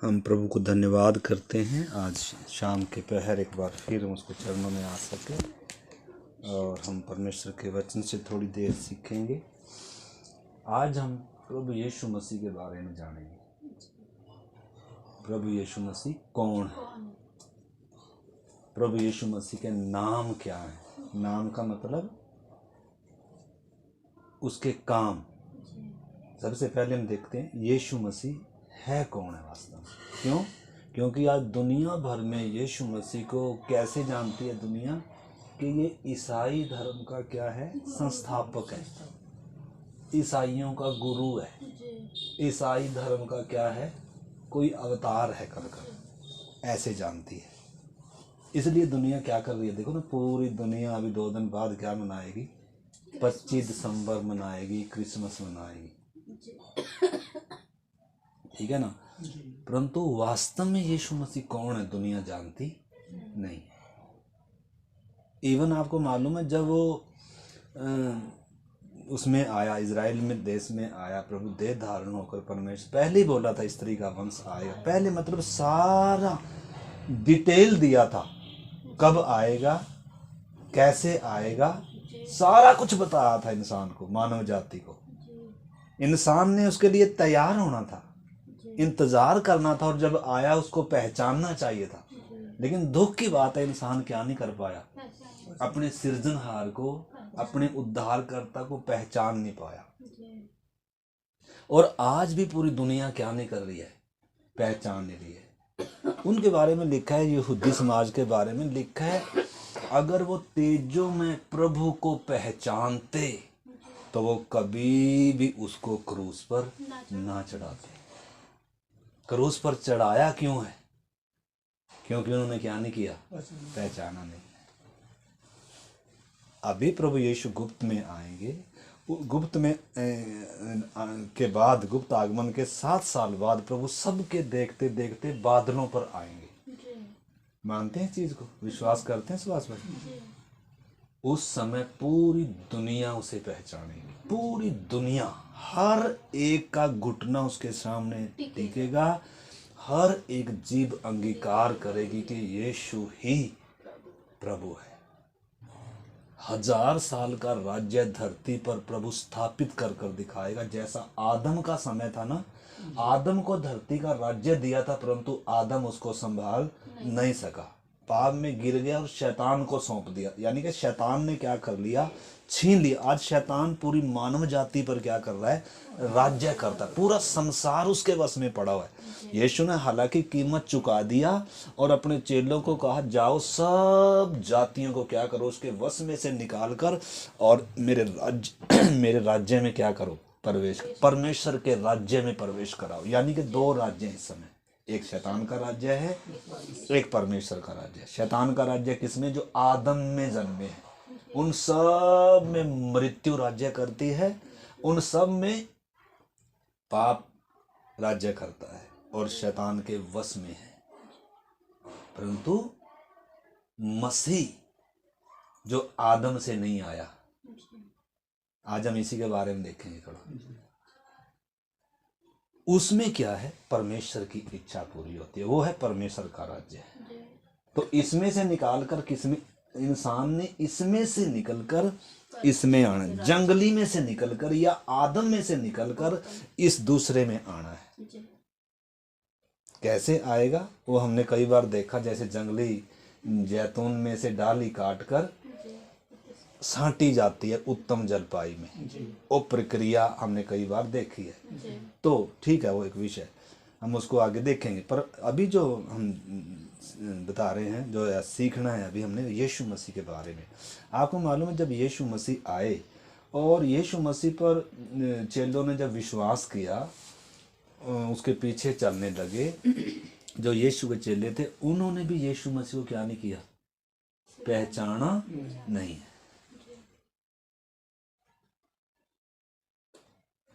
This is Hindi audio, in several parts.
हम प्रभु को धन्यवाद करते हैं आज शाम के पहर एक बार फिर हम उसके चरणों में आ सके और हम परमेश्वर के वचन से थोड़ी देर सीखेंगे। आज हम प्रभु यीशु मसीह के बारे में जानेंगे। प्रभु यीशु मसीह कौन है, प्रभु यीशु मसीह के नाम क्या है। नाम का मतलब उसके काम। सबसे पहले हम देखते हैं यीशु मसीह है कौन है वास्तव में। क्यों? क्योंकि आज दुनिया भर में यीशु मसीह को कैसे जानती है दुनिया कि ये ईसाई धर्म का क्या है, संस्थापक है, ईसाइयों का गुरु है, ईसाई धर्म का क्या है, कोई अवतार है कर ऐसे जानती है। इसलिए दुनिया क्या कर रही है, देखो ना, पूरी दुनिया अभी 2 दिन बाद क्या मनाएगी, 25 दिसंबर मनाएगी, क्रिसमस मनाएगी, ठीक है ना। परंतु वास्तव में यीशु मसीह कौन है दुनिया जानती नहीं। इवन आपको मालूम है जब वो उसमें आया, इजराइल में देश में आया, प्रभु देह धारण होकर परमेश्वर पहले ही बोला था स्त्री का वंश आएगा। पहले मतलब सारा डिटेल दिया था, कब आएगा, कैसे आएगा, सारा कुछ बताया था इंसान को, मानव जाति को। इंसान ने उसके लिए तैयार होना था, इंतजार करना था, और जब आया उसको पहचानना चाहिए था। लेकिन दुख की बात है, इंसान क्या नहीं कर पाया, अपने सृजनहार को, अपने उद्धारकर्ता को पहचान नहीं पाया। और आज भी पूरी दुनिया क्या नहीं कर रही है, पहचान नहीं रही है। उनके बारे में लिखा है, यहूदी समाज के बारे में लिखा है, अगर वो तेजों में प्रभु को पहचानते तो वो कभी भी उसको क्रूस पर ना चढ़ाते। क्रूस पर चढ़ाया क्यों है? क्योंकि उन्होंने क्या नहीं किया, पहचाना नहीं। अभी प्रभु यीशु गुप्त में आएंगे, गुप्त में के बाद, गुप्त आगमन के 7 साल बाद प्रभु सबके देखते देखते बादलों पर आएंगे। मानते हैं चीज को, विश्वास करते हैं इस बात पर। उस समय पूरी दुनिया उसे पहचानेगी, पूरी दुनिया, हर एक का घुटना उसके सामने टिकेगा, हर एक जीभ अंगीकार करेगी कि यीशु ही प्रभु है। 1000 साल का राज्य धरती पर प्रभु स्थापित कर कर दिखाएगा। जैसा आदम का समय था ना, आदम को धरती का राज्य दिया था, परंतु आदम उसको संभाल नहीं सका, पाप में गिर गया और शैतान को सौंप दिया। यानी कि शैतान ने क्या कर लिया, छीन लिया। आज शैतान पूरी मानव जाति पर क्या कर रहा है, राज्य करता है, पूरा संसार उसके वश में पड़ा हुआ है। यीशु ने हालांकि कीमत चुका दिया और अपने चेलों को कहा, जाओ सब जातियों को क्या करो, उसके वश में से निकाल कर और मेरे राज्य में क्या करो, प्रवेश, परमेश्वर के राज्य में प्रवेश कराओ। यानी कि 2 राज्य इस समय, एक शैतान का राज्य है, एक परमेश्वर का राज्य है। शैतान का राज्य किसमें, जो आदम में जन्मे हैं, उन सब में मृत्यु राज्य करती है, उन सब में पाप राज्य करता है और शैतान के वश में है। परंतु मसीह जो आदम से नहीं आया, आज हम इसी के बारे में देखेंगे थोड़ा। उसमें क्या है, परमेश्वर की इच्छा पूरी होती है, वो है परमेश्वर का राज्य। तो इसमें से निकालकर किसमें, इंसान ने इसमें से निकलकर इसमें आना, जंगली में से निकलकर या आदम में से निकलकर इस दूसरे में आना है। कैसे आएगा वो हमने कई बार देखा, जैसे जंगली जैतून में से डाली काटकर साँटी जाती है उत्तम जलपाई में, वो प्रक्रिया हमने कई बार देखी है। तो ठीक है, वो एक विषय, हम उसको आगे देखेंगे। पर अभी जो हम बता रहे हैं, जो सीखना है अभी हमने यीशु मसीह के बारे में। आपको मालूम है, जब यीशु मसीह आए और यीशु मसीह पर चेलों ने जब विश्वास किया, उसके पीछे चलने लगे, जो यीशु के चेले थे, उन्होंने भी यीशु मसीह को क्या नहीं किया, पहचाना नहीं।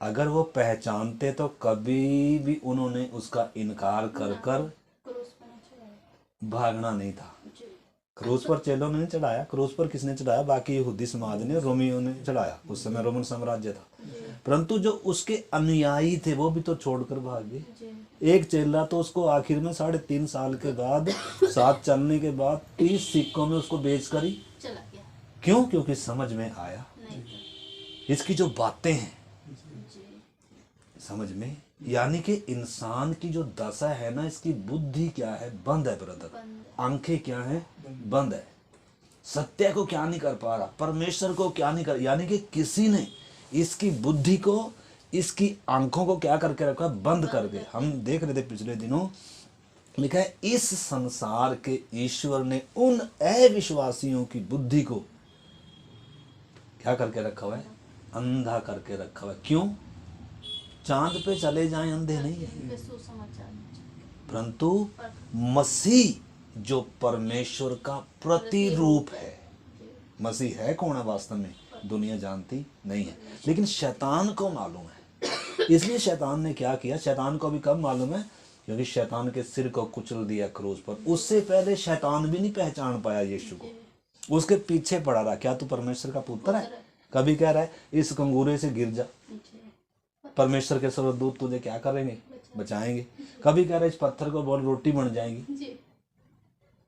अगर वो पहचानते तो कभी भी उन्होंने उसका इनकार कर कर भागना नहीं था। क्रूस पर चेलों ने चढ़ाया, क्रूस पर किसने चढ़ाया, बाकी यहूदी समाज ने, रोमियों ने चढ़ाया। उस समय रोमन साम्राज्य था। परंतु जो उसके अनुयायी थे वो भी तो छोड़कर भाग गए। जी। एक चेला तो उसको आखिर में 3.5 साल के बाद साथ चलने के बाद 30 सिक्कों में उसको बेचकर ही चला गया। क्यों? क्योंकि समझ में आया नहीं तो। इसकी जो बातें हैं जी। समझ में, यानी कि इंसान की जो दशा है ना, इसकी बुद्धि क्या है? बंद है ब्रदर। बंद आंखें क्या है? बंद है। सत्य को क्या नहीं कर पा रहा, परमेश्वर को क्या नहीं कर, यानी कि किसी ने इसकी बुद्धि को, इसकी आंखों को क्या करके रखा? बंद करके। हम देख रहे थे पिछले दिनों, लिखा है इस संसार के ईश्वर ने उन अविश्वासियों की बुद्धि को क्या करके रखा हुआ है? अंधा करके रखा हुआ है। क्यों? चांद पे चले जाएं अंधे नहीं है, वे सुसमाचार परंतु मसीह जो परमेश्वर का प्रतिरूप है। मसीह है कौन है वास्तव में? दुनिया जानती नहीं है, लेकिन शैतान को मालूम है। इसलिए शैतान ने क्या किया? शैतान को भी कब मालूम है? क्योंकि शैतान के सिर को कुचल दिया क्रूस पर। उससे पहले शैतान भी नहीं पहचान पाया यीशु को, उसके पीछे पड़ा रहा। क्या तू परमेश्वर का पुत्र है? कभी कह रहा है इस कंगूरे से गिर जा, परमेश्वर के स्वर्गदूत तुझे क्या करेंगे? बचाएंगे। कभी कह रहा है इस पत्थर को बोल रोटी बन जाएंगी। जी।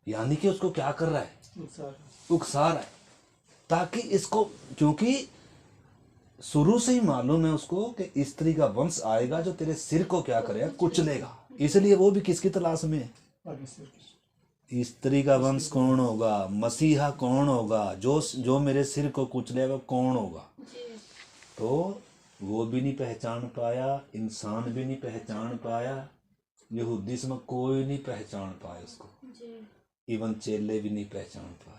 यानी कि उसको क्या कर रहा है? उकसा रहा है, ताकि इसको, क्योंकि शुरू से ही मालूम है उसको कि स्त्री का वंश आएगा जो तेरे सिर को क्या करेगा? कुचलेगा। इसलिए वो भी किसकी तलाश में है? स्त्री का वंश कौन होगा? मसीहा कौन होगा? जो मेरे सिर को कुचलेगा कौन होगा? तो वो भी नहीं पहचान पाया, इंसान भी नहीं पहचान पाया, यहूदी में कोई नहीं पहचान पाया उसको, इवन चेले भी नहीं पहचान पाए।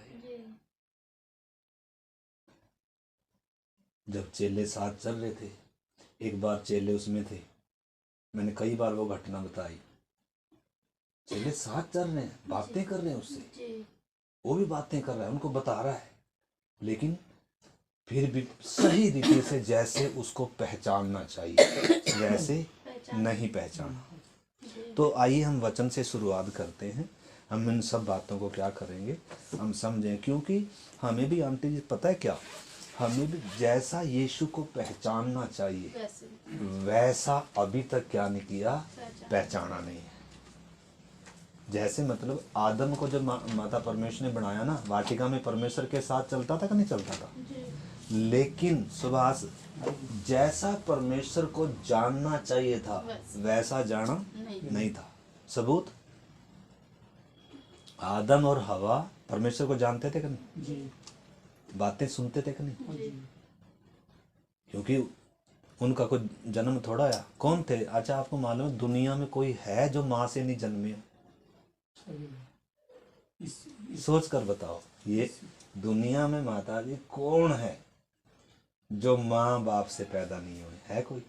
जब चेले साथ चल रहे थे, एक बार चेले उसमें थे, मैंने कई बार वो घटना बताई। चेले साथ चल रहे हैं, बातें कर रहे हैं उससे, वो भी बातें कर रहा है, उनको बता रहा है, लेकिन फिर भी सही रीति से जैसे उसको पहचानना चाहिए वैसे नहीं पहचाना। तो आइए हम वचन से शुरुआत करते हैं। हम इन सब बातों को क्या करेंगे? हम समझें, क्योंकि हमें भी आंटी जी पता है क्या, हमें भी जैसा यीशु को पहचानना चाहिए वैसा अभी तक क्या नहीं किया? पहचाना नहीं है। जैसे मतलब आदम को जब माता परमेश्वर ने बनाया ना, वाटिका में परमेश्वर के साथ चलता था कि नहीं चलता था? लेकिन सुभाष जैसा परमेश्वर को जानना चाहिए था वैसा जाना नहीं था। सबूत, आदम और हवा परमेश्वर को जानते थे कि नहीं? बातें सुनते थे कि नहीं? क्योंकि उनका कोई जन्म थोड़ा आया। कौन थे? अच्छा, आपको मालूम है दुनिया में कोई है जो माँ से नहीं जन्मे? सोच कर बताओ, ये दुनिया में माता जी कौन है जो माँ बाप से पैदा नहीं हुए? है कोई?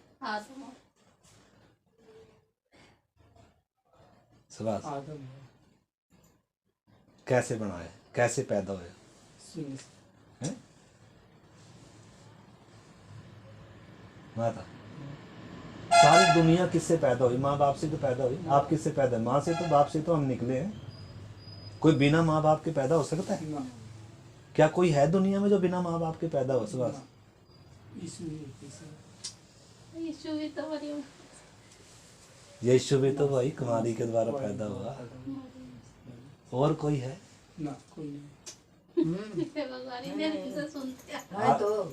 सुभाष, कैसे बनाए? कैसे पैदा हुए? हैं? माता, सारी दुनिया किससे पैदा हुई? माँ बाप से तो पैदा हुई। आप किससे पैदा? माँ से। तो बाप से तो हम निकले हैं। कोई बिना माँ बाप के पैदा हो सकता है? क्या कोई है दुनिया में जो बिना माँ बाप के पैदा हो? सुभाष, यीशु भी तो वही कुमारी के द्वारा पैदा हुआ। और कोई है? ना, कोई नहीं।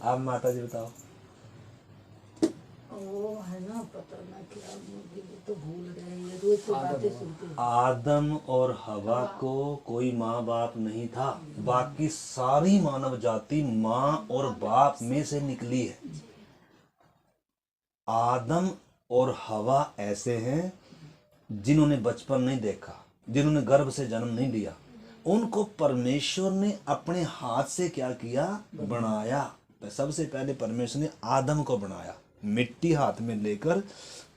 आप माता जी बताओ। वो है ना, पता ना क्या, मुझे तो भूल गए ये, रोज तो बातें सुनते हैं। आदम और हवा को कोई माँ बाप नहीं था। बाकी सारी मानव जाति माँ और बाप में से निकली है। आदम और हवा ऐसे हैं जिन्होंने बचपन नहीं देखा, जिन्होंने गर्भ से जन्म नहीं लिया। उनको परमेश्वर ने अपने हाथ से क्या किया? बनाया। सबसे पहले परमेश्वर ने आदम को बनाया, मिट्टी हाथ में लेकर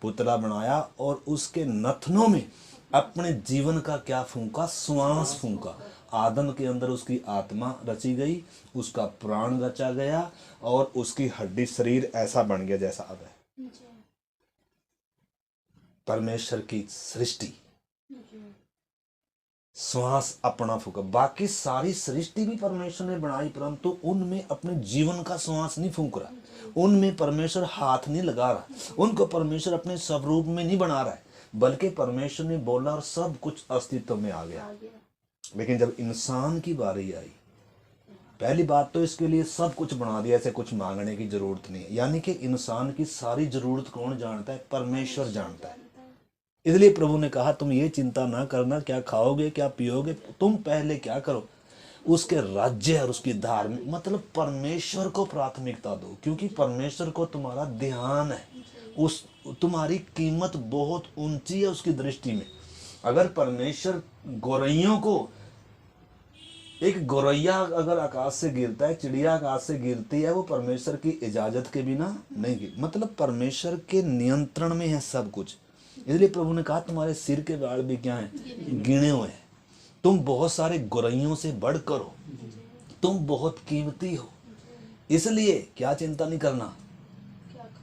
पुतला बनाया और उसके नथनों में अपने जीवन का क्या फूंका? श्वास फूंका। आदम के अंदर उसकी आत्मा रची गई, उसका प्राण रचा गया और उसकी हड्डी शरीर ऐसा बन गया जैसा अब है। परमेश्वर की सृष्टि श्वास अपना फूका। बाकी सारी सृष्टि भी परमेश्वर ने बनाई, परंतु उनमें अपने जीवन का श्वास नहीं फूंक रहा, उनमें परमेश्वर हाथ नहीं लगा रहा, उनको परमेश्वर अपने स्वरूप में नहीं बना रहा है, बल्कि परमेश्वर ने बोला और सब कुछ अस्तित्व में आ गया। लेकिन जब इंसान की बारी आई, पहली बात तो इसके लिए सब कुछ बना दिया, ऐसे कुछ मांगने की जरूरत नहीं है। यानी कि इंसान की सारी जरूरत कौन जानता है? परमेश्वर जानता है। इसलिए प्रभु ने कहा तुम ये चिंता ना करना क्या खाओगे क्या पियोगे, तुम पहले क्या करो, उसके राज्य और उसकी धार्मिक, मतलब परमेश्वर को प्राथमिकता दो, क्योंकि परमेश्वर को तुम्हारा ध्यान है, उस तुम्हारी कीमत बहुत ऊंची है उसकी दृष्टि में। अगर परमेश्वर गौरैयों को, एक गौरैया अगर आकाश से गिरता है, चिड़िया आकाश से गिरती है, वो परमेश्वर की इजाजत के बिना नहीं गिर, मतलब परमेश्वर के नियंत्रण में है सब कुछ। इसलिए प्रभु ने कहा तुम्हारे सिर के बाल भी क्या हैं? गिने हुए हैं। तुम बहुत सारे गौरैयों से बढ़कर हो, तुम बहुत कीमती हो, इसलिए क्या चिंता नहीं करना।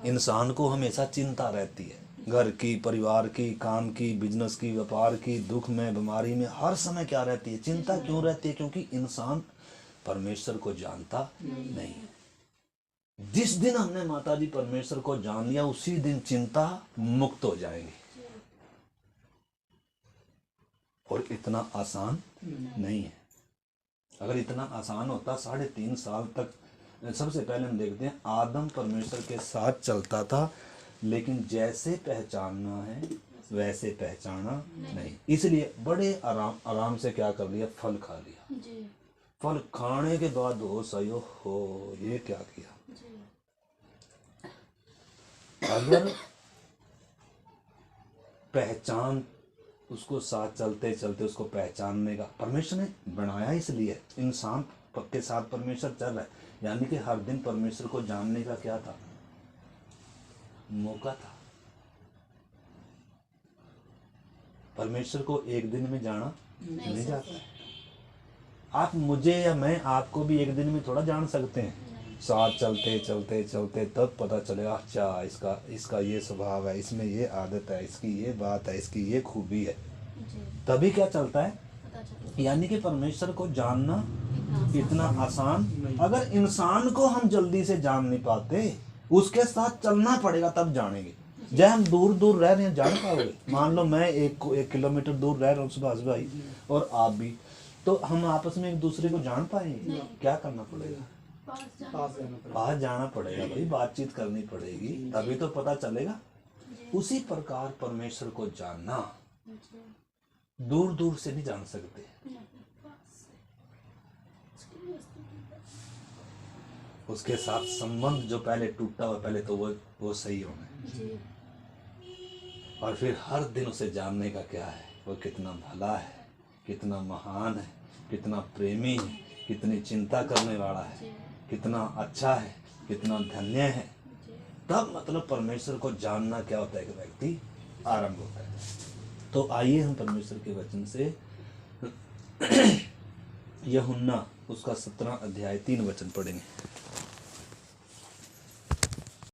इंसान को हमेशा चिंता रहती है, घर की, परिवार की, काम की, बिजनेस की, व्यापार की, दुख में, बीमारी में, हर समय क्या रहती है? चिंता क्यों रहती है? क्योंकि इंसान परमेश्वर को जानता नहीं। जिस दिन हमने माता जी परमेश्वर को जान लिया, उसी दिन चिंता मुक्त हो जाएंगे। और इतना आसान नहीं है। अगर इतना आसान होता, 3.5 साल तक, सबसे पहले हम देखते हैं आदम परमेश्वर के साथ चलता था, लेकिन जैसे पहचानना है वैसे पहचाना नहीं। इसलिए बड़े आराम से क्या कर लिया? फल खा लिया। फल खाने के बाद होश आई, हो ये क्या किया। अगर पहचान, उसको साथ चलते चलते उसको पहचानने का, परमेश्वर ने बनाया इसलिए इंसान के साथ परमेश्वर चल रहा है, यानी कि हर दिन परमेश्वर को जानने का क्या था? मौका था। परमेश्वर को एक दिन में जाना नहीं जाता है। आप मुझे या मैं आपको भी एक दिन में थोड़ा जान सकते हैं, साथ चलते चलते चलते तब पता चलेगा, अच्छा इसका ये स्वभाव है, इसमें ये आदत है, इसकी ये बात है, इसकी ये खूबी है, तभी क्या चलता है। यानी कि परमेश्वर को जानना इतना आसान, अगर इंसान को हम जल्दी से जान नहीं पाते, उसके साथ चलना पड़ेगा तब जानेंगे। जब हम दूर दूर रह रहे हैं, जान पाओगे? मान लो मैं 1 किलोमीटर दूर रह रहा हूँ सुभाष भाई, और आप भी, तो हम आपस में एक दूसरे को जान पाएंगे? क्या करना पड़ेगा? पास जाना पड़ेगा भाई, बातचीत करनी पड़ेगी, तभी तो पता चलेगा। उसी प्रकार परमेश्वर को जानना, दूर दूर से नहीं जान सकते। उसके साथ संबंध जो पहले टूटा हुआ, पहले तो वो सही होना है, और फिर हर दिन उसे जानने का क्या है, वो कितना भला है, कितना महान है, कितना प्रेमी है, कितनी चिंता करने वाला है, कितना अच्छा है, कितना धन्य है। तब मतलब परमेश्वर को जानना क्या होता है कि व्यक्ति आरंभ होता है। तो आइए हम परमेश्वर के वचन से यूहन्ना उसका 17 अध्याय 3 वचन पढ़ेंगे।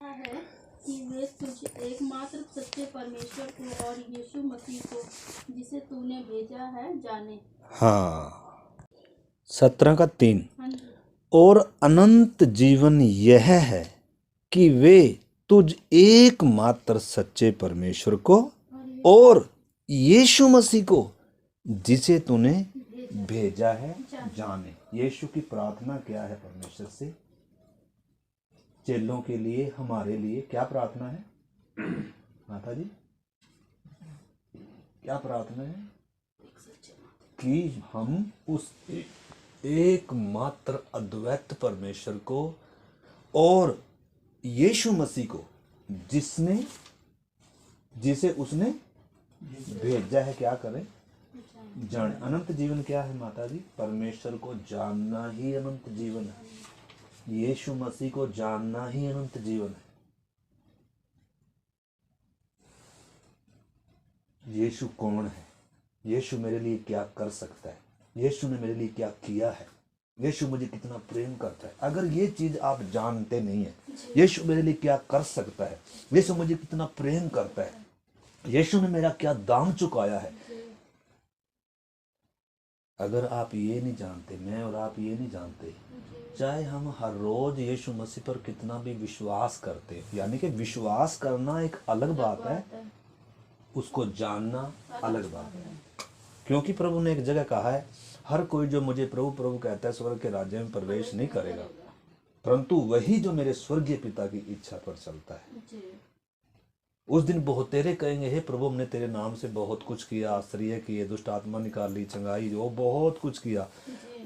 है कि वे तुझ एकमात्र सच्चे परमेश्वर को और यीशु मसीह को जिसे तूने भेजा है जाने। हाँ, 17 का 3। हाँ जी। और अनंत जीवन यह है कि वे तुझ एकमात्र सच्चे परमेश्वर को और यीशु मसीह को जिसे तूने भेजा है जाने। यीशु की प्रार्थना क्या है परमेश्वर से? चेलों के लिए, हमारे लिए क्या प्रार्थना है माता जी? क्या प्रार्थना है? कि हम उस एकमात्र अद्वैत परमेश्वर को और यीशु मसीह को जिसे उसने भेजा है क्या करें? जाने। अनंत जीवन क्या है माता जी? परमेश्वर को जानना ही अनंत जीवन है। यीशु मसीह को जानना ही अनंत जीवन है। यीशु कौन है? यीशु मेरे लिए क्या कर सकता है? यीशु ने मेरे लिए क्या किया है? यीशु मुझे कितना प्रेम करता है? अगर ये चीज आप जानते नहीं है, यीशु मेरे लिए क्या कर सकता है, यीशु मुझे कितना प्रेम करता है, यीशु ने मेरा क्या दाम चुकाया है, अगर आप ये नहीं जानते, मैं और आप ये नहीं जानते, चाहे हम हर रोज यीशु मसीह पर कितना भी विश्वास करते हैं, यानी कि विश्वास करना एक अलग बात है, उसको जानना अलग बात है। क्योंकि प्रभु ने एक जगह कहा है, हर कोई जो मुझे प्रभु प्रभु कहता है स्वर्ग के राज्य में प्रवेश नहीं करेगा, परंतु वही जो मेरे स्वर्गीय पिता की इच्छा पर चलता है। जी उस दिन बहुतेरे कहेंगे, हे प्रभु हमने तेरे नाम से बहुत कुछ किया, आश्चर्य किए, दुष्ट आत्मा निकाली, चंगाई, वो बहुत कुछ किया।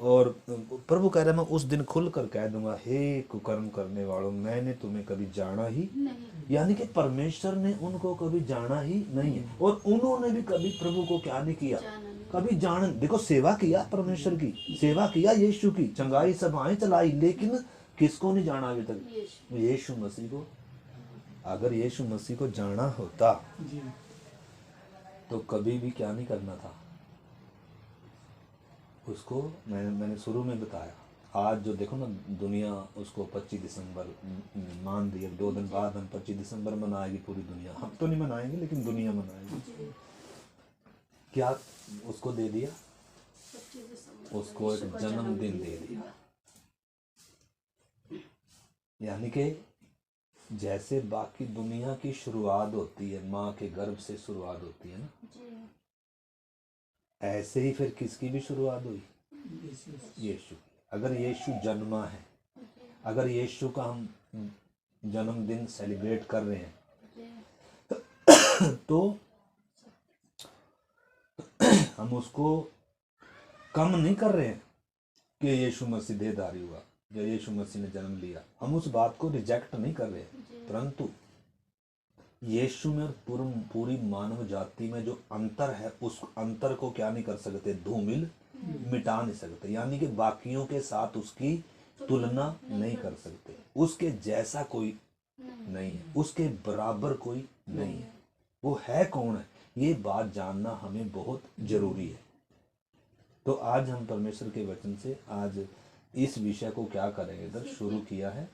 और प्रभु कह रहा है मैं उस दिन खुल कर कह दूंगा, हे कुकर्म करने वालों, मैंने तुम्हें कभी जाना ही नहीं। यानी कि परमेश्वर ने उनको कभी जाना ही नहीं है, और उन्होंने भी कभी प्रभु को क्या नहीं किया, जाना नहीं। कभी जान, देखो सेवा किया, परमेश्वर की सेवा किया, यीशु की चंगाई सभाएं चलाई, लेकिन किसको नहीं जाना अभी तक? यीशु। यीशु मसीह को। अगर यीशु मसीह को जाना होता तो कभी भी क्या नहीं करना था उसको। मैंने शुरू में बताया, आज जो देखो ना दुनिया उसको 25 दिसंबर मान दी, अब 2 दिन बाद हम 25 दिसंबर मनाएगी पूरी दुनिया। हम तो नहीं मनाएंगे लेकिन दुनिया मनाएगी। क्या उसको दे दिया? 25 दिसंबर उसको एक जन्मदिन दे दिया। यानी कि जैसे बाकी दुनिया की शुरुआत होती है, माँ के गर्भ से शुरुआत होती है ना, जी ऐसे ही फिर किसकी भी शुरुआत हुई? यीशु। अगर यीशु जन्मा है, अगर यीशु का हम जन्मदिन सेलिब्रेट कर रहे हैं तो हम उसको कम नहीं कर रहे हैं कि यीशु मसीह देहधारी हुआ या यीशु मसीह ने जन्म लिया। हम उस बात को रिजेक्ट नहीं कर रहे हैं, परंतु यीशु में और पूरी मानव जाति में जो अंतर है, उस अंतर को क्या नहीं कर सकते? धूमिल मिटा नहीं सकते। यानी कि बाकियों के साथ उसकी तुलना नहीं कर सकते। उसके जैसा कोई नहीं है, उसके बराबर कोई नहीं है। वो है कौन है, ये बात जानना हमें बहुत जरूरी है। तो आज हम परमेश्वर के वचन से आज इस विषय को क्या करेंगे, इधर शुरू किया है,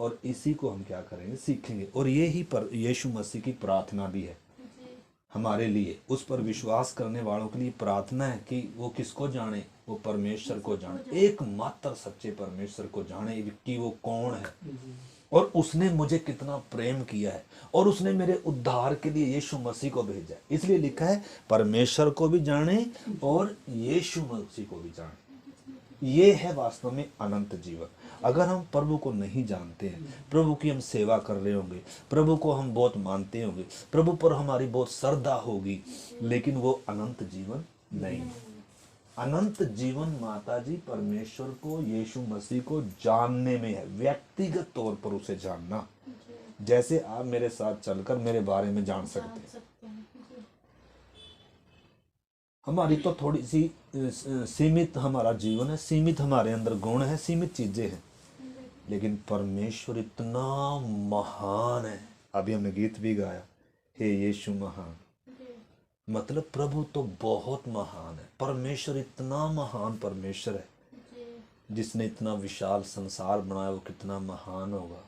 और इसी को हम क्या करेंगे, सीखेंगे। और ये ही पर यीशु मसीह की प्रार्थना भी है हमारे लिए, उस पर विश्वास करने वालों के लिए प्रार्थना है कि वो किसको जाने? वो परमेश्वर को जाने, एकमात्र सच्चे परमेश्वर को जाने कि वो कौन है, और उसने मुझे कितना प्रेम किया है, और उसने मेरे उद्धार के लिए यीशु मसीह को भेजा है। इसलिए लिखा है परमेश्वर को भी जाने और यीशु मसीह को भी जाने। ये है वास्तव में अनंत जीवन। अगर हम प्रभु को नहीं जानते हैं, प्रभु की हम सेवा कर रहे होंगे, प्रभु को हम बहुत मानते होंगे, प्रभु पर हमारी बहुत श्रद्धा होगी, लेकिन वो अनंत जीवन नहीं है। अनंत जीवन माता जी परमेश्वर को, यीशु मसीह को जानने में है, व्यक्तिगत तौर पर उसे जानना। जैसे आप मेरे साथ चलकर मेरे बारे में जान सकते हैं। हमारी तो थोड़ी सी सीमित हमारा जीवन है, सीमित हमारे अंदर गुण है, सीमित चीजें हैं, लेकिन परमेश्वर इतना महान है। अभी हमने गीत भी गाया, हे यीशु महान। मतलब प्रभु तो बहुत महान है। परमेश्वर इतना महान परमेश्वर है, जिसने इतना विशाल संसार बनाया, वो कितना महान होगा,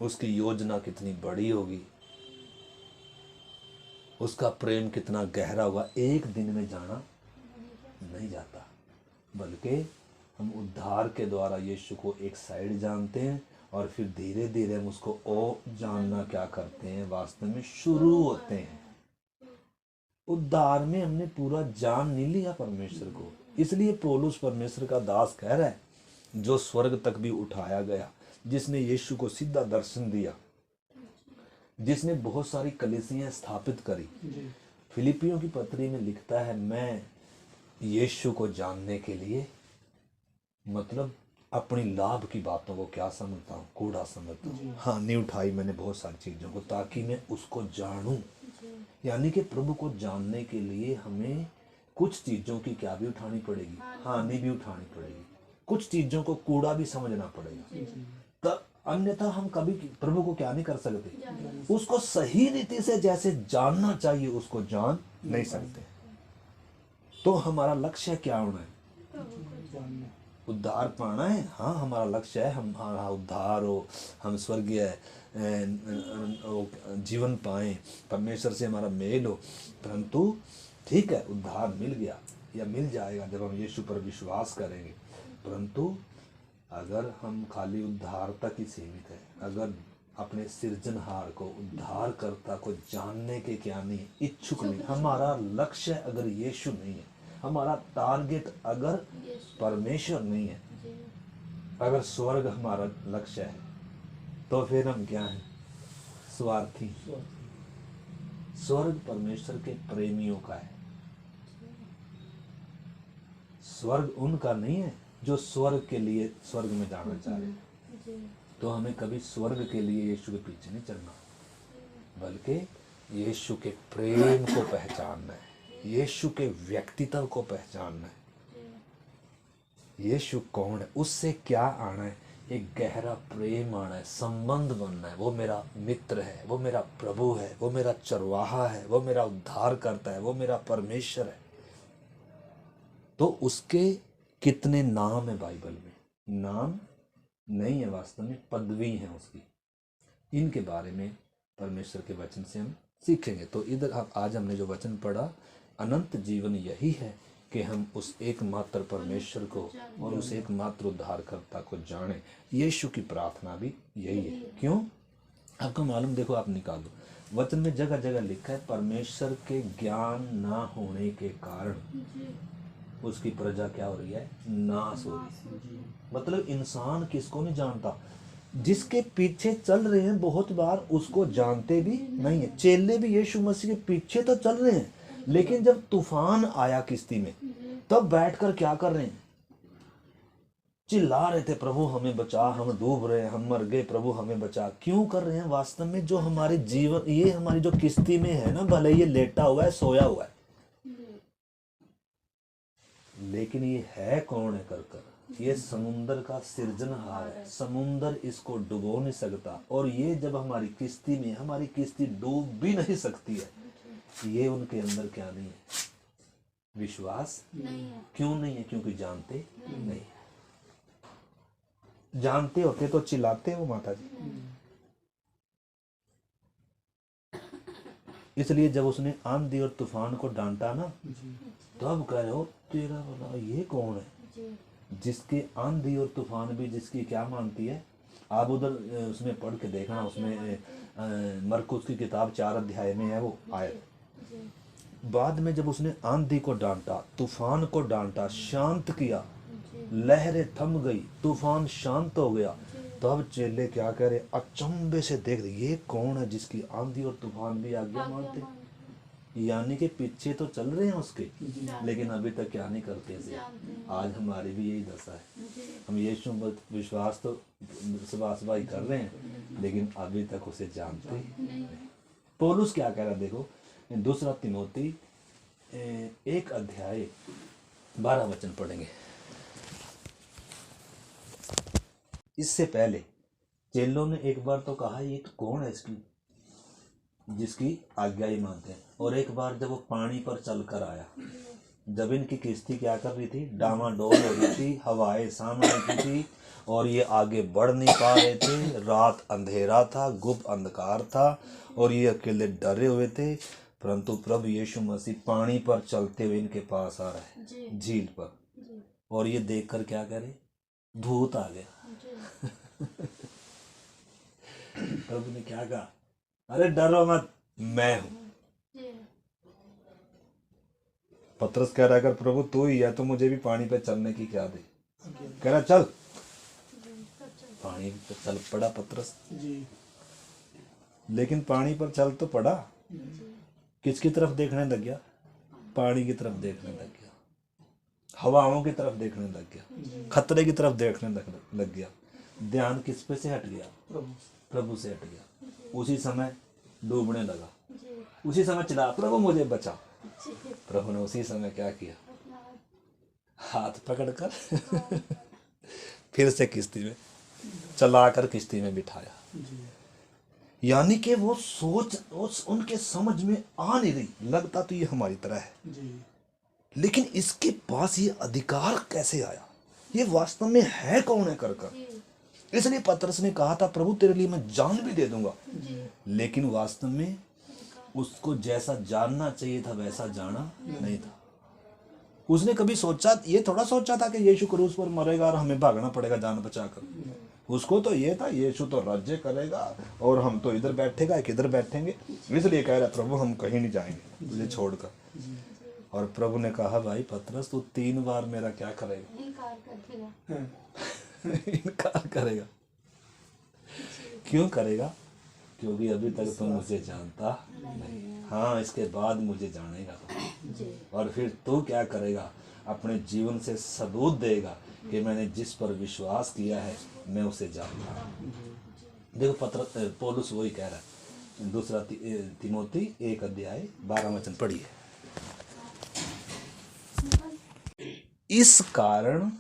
उसकी योजना कितनी बड़ी होगी, उसका प्रेम कितना गहरा होगा। एक दिन में जाना नहीं जाता, बल्कि हम उद्धार के द्वारा यीशु को एक साइड जानते हैं, और फिर धीरे धीरे हम उसको और जानना क्या करते हैं, वास्तव में शुरू होते हैं। उद्धार में हमने पूरा जान नहीं लिया परमेश्वर को। इसलिए पौलुस परमेश्वर का दास कह रहा है, जो स्वर्ग तक भी उठाया गया, जिसने यीशु को सीधा दर्शन दिया, जिसने बहुत सारी कलीसियां स्थापित करी। फिलिपियों की पत्री में लिखता है, मैं यीशु को जानने के लिए मतलब अपनी लाभ की बातों को क्या समझता हूँ, कूड़ा समझता हूँ। हाँ, नहीं उठाई मैंने बहुत सारी चीज़ों को, ताकि मैं उसको जानूं। यानी कि प्रभु को जानने के लिए हमें कुछ चीज़ों की क्या भी उठानी पड़ेगी, हानि भी उठानी पड़ेगी, कुछ चीज़ों को कूड़ा भी समझना पड़ेगा। तब अन्यथा हम कभी प्रभु को क्या नहीं कर सकते, उसको सही रीति से जैसे जानना चाहिए उसको जान नहीं सकते। तो हमारा लक्ष्य क्या होना है? उद्धार पाना है। हाँ, हमारा लक्ष्य है हमारा उद्धार हो, हम स्वर्गीय जीवन पाएं, परमेश्वर से हमारा मेल हो। परंतु ठीक है, उद्धार मिल गया, या मिल जाएगा जब हम यीशु पर विश्वास करेंगे। परंतु अगर हम खाली उद्धार तक ही सीमित है, अगर अपने सृजनहार को, उद्धारकर्ता को जानने के क्या नहीं, इच्छुक नहीं, हमारा लक्ष्य अगर यीशु नहीं है, हमारा टारगेट अगर परमेश्वर नहीं है, अगर स्वर्ग हमारा लक्ष्य है, तो फिर हम क्या हैं? स्वार्थी। स्वर्ग परमेश्वर के प्रेमियों का है, स्वर्ग उनका नहीं है जो स्वर्ग के लिए स्वर्ग में जाना चाह रहे। तो हमें कभी स्वर्ग के लिए यीशु के पीछे नहीं चलना, बल्कि यीशु के प्रेम को पहचानना है, यीशु के व्यक्तित्व को पहचानना है। यीशु कौन है, उससे क्या आना है? एक गहरा प्रेम आना है, संबंध बनना है। वो मेरा मित्र है, वो मेरा प्रभु है, वो मेरा चरवाहा है, वो मेरा उद्धार करता है, वो मेरा परमेश्वर है। तो उसके कितने नाम है बाइबल में? नाम नहीं है, वास्तव में पदवी है उसकी। इनके बारे में परमेश्वर के वचन से हम सीखेंगे। तो इधर आज हमने जो वचन पढ़ा, अनंत जीवन यही है कि हम उस एकमात्र परमेश्वर को और उस एकमात्र उद्धारकर्ता को जाने। यीशु की प्रार्थना भी यही है। क्यों? आपको मालूम, देखो आप निकालो, वचन में जगह जगह लिखा है परमेश्वर के ज्ञान ना होने के कारण उसकी प्रजा क्या हो रही है? नाश हो रही है। मतलब इंसान किसको नहीं जानता? जिसके पीछे चल रहे हैं बहुत बार उसको जानते भी नहीं है। चेले भी यीशु मसीह के पीछे तो चल रहे हैं, लेकिन जब तूफान आया किश्ती में, तब बैठकर क्या कर रहे हैं? चिल्ला रहे थे, प्रभु हमें बचा, हम डूब रहे हैं, हम मर गए, प्रभु हमें बचा। क्यों कर रहे हैं? वास्तव में जो हमारे जीवन, ये हमारी जो किश्ती में है ना, भले ये लेटा हुआ है, सोया हुआ है, लेकिन ये है कौन है? कर ये समुंदर का सृजनहार है। समुंदर इसको डुबो नहीं सकता। और ये जब हमारी किश्ती में, हमारी किश्ती डूब भी नहीं सकती है, ये उनके अंदर क्या नहीं है? विश्वास नहीं है। क्यों नहीं है? क्योंकि जानते नहीं। जानते होते तो चिल्लाते हो माता जी। इसलिए जब उसने आंधी और तूफान को डांटा ना, तो अब कह रहे हो तेरा बोला ये कौन है जिसके आंधी और तूफान भी जिसकी क्या मानती है? आप उधर उसमें पढ़ के देखना, उसमें मरकुस की किताब 4 अध्याय में है वो आयत। बाद में जब उसने आंधी को डांटा, तूफान को डांटा, शांत किया, लहरें थम गई, तूफान शांत हो गया, तो अब चेले क्या कह रहे? अचंभे से देख रहे, ये कौन है जिसकी आंधी और तूफान भी आज्ञा मानते? यानी कि पीछे तो चल रहे हैं उसके, लेकिन अभी तक क्या नहीं करते थे। आज हमारी भी यही दशा है। हम यीशु पर विश्वास तो सुबह ही कर रहे हैं, लेकिन अभी तक उसे जानते नहीं। पौलुस क्या कह रहा? देखो, 2 तिमोथी 1 अध्याय 12 वचन पढ़ेंगे। इससे पहले चेलों ने एक बार तो कहा ये तो कौन है इसकी जिसकी आज्ञा ही मानते हैं। और एक बार जब वो पानी पर चलकर आया, जब इनकी किश्ती क्या कर रही थी? डामाडोल हो रही थी, हवाएं सामने की थी और ये आगे बढ़ नहीं पा रहे थे। रात अंधेरा था, गुप्त अंधकार था और ये अकेले डरे हुए थे। परंतु प्रभु यीशु मसीह पानी पर चलते हुए इनके पास आ रहा है, झील पर। और ये देखकर क्या करे? भूत आ गया। प्रभु ने क्या कहा? अरे डरो मत, मैं हूं। पतरस कह रहा है अगर प्रभु तू ही है तो मुझे भी पानी पे चलने की क्या दे। कह रहा चल, पानी पे चल पड़ा पतरस। लेकिन पानी पर चल तो पड़ा, किसकी तरफ देखने लग गया? पानी की तरफ देखने लग गया, हवाओं की तरफ देखने लग गया, खतरे की तरफ देखने लग गया। ध्यान किस पे से हट गया? प्रभु से हट गया। उसी समय डूबने लगा, उसी समय चिल्ला, प्रभु मुझे बचा। प्रभु ने उसी समय क्या किया? हाथ पकड़कर फिर से किश्ती में चलाकर किश्ती में बिठाया। यानी कि वो सोच उनके समझ में आ नहीं रही। लगता तो ये हमारी तरह है, लेकिन इसके पास ये अधिकार कैसे आया? ये वास्तव में है कौन है? कर इसलिए पतरस ने कहा था प्रभु तेरे लिए मैं जान भी दे दूंगा। लेकिन वास्तव में उसको जैसा जानना चाहिए था वैसा जाना नहीं था। उसने कभी सोचा, ये थोड़ा सोचा था कि यीशु क्रूस पर मरेगा और हमें भागना पड़ेगा जान बचाकर। उसको तो ये था यीशु तो राज्य करेगा और हम तो इधर बैठेगा, किधर बैठेंगे। इसलिए कह रहा प्रभु हम कहीं नहीं जाएंगे तुझे छोड़कर। और प्रभु ने कहा भाई पतरस तू 3 बार मेरा क्या करेगा? इनकार करेगा। इनकार करेगा। क्यों करेगा? क्योंकि अभी तक तो मुझे जानता नहीं। हाँ, इसके बाद मुझे जानेगा। और फिर तू क्या करेगा? अपने जीवन से सबूत देगा कि मैंने जिस पर विश्वास किया है मैं उसे जानता हूँ। देखो पौलुस वही कह रहा है। दूसरा तिमोथी 1:12 पढ़िए। इस कारण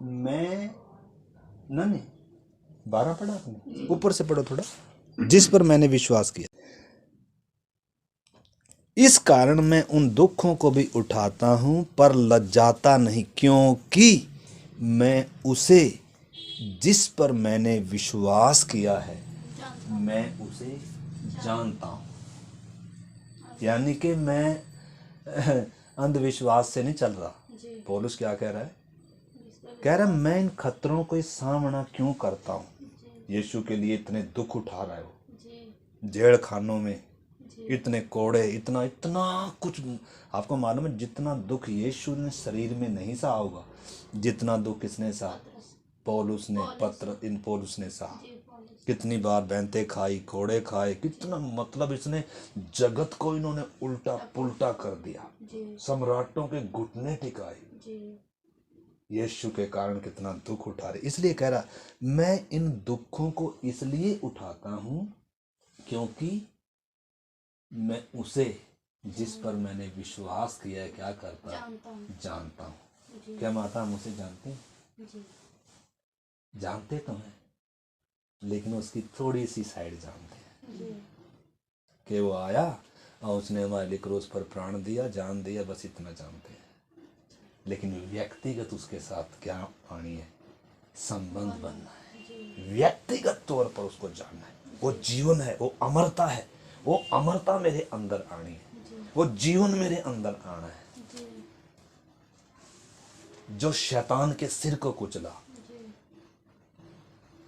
मैं 12 पढ़ा आपने, ऊपर से पढ़ो थोड़ा। जिस पर मैंने विश्वास किया, इस कारण मैं उन दुखों को भी उठाता हूं पर लज्जाता नहीं, क्योंकि मैं उसे जिस पर मैंने विश्वास किया है मैं उसे जानता हूं। यानी कि मैं अंधविश्वास से नहीं चल रहा। पौलुस क्या कह रहा है? कह रहा है मैं इन खतरों को सामना क्यों करता हूँ। यीशु के लिए इतने दुख उठा रहा है वो, जेल खानों में इतने कोड़े, इतना इतना कुछ। आपको मालूम है जितना दुख यीशु ने शरीर में नहीं सहा होगा, जितना दुख किसने सहा? पौलुस ने सहा। कितनी बार बैंते खाई, कोड़े खाए, कितना, मतलब इसने जगत को इन्होंने उल्टा पुल्टा कर दिया, सम्राटों के घुटने टिकाए। यीशु के कारण कितना दुख उठा रहे। इसलिए कह रहा मैं इन दुखों को इसलिए उठाता हूं क्योंकि मैं उसे जिस पर मैंने विश्वास किया है क्या करता जानता हूं। क्या माता हम उसे जानते हैं? जानते तो हैं, लेकिन उसकी थोड़ी सी साइड जानते हैं कि वो आया और उसने हमारे लिए क्रूस पर प्राण दिया, जान दिया, बस इतना जानते हैं। लेकिन व्यक्तिगत उसके साथ क्या आनी है? संबंध बनना है। व्यक्तिगत तौर पर उसको जानना है। वो जीवन है, वो अमरता है, वो अमरता मेरे अंदर आनी है, वो जीवन मेरे अंदर आना है। जो शैतान के सिर को कुचला,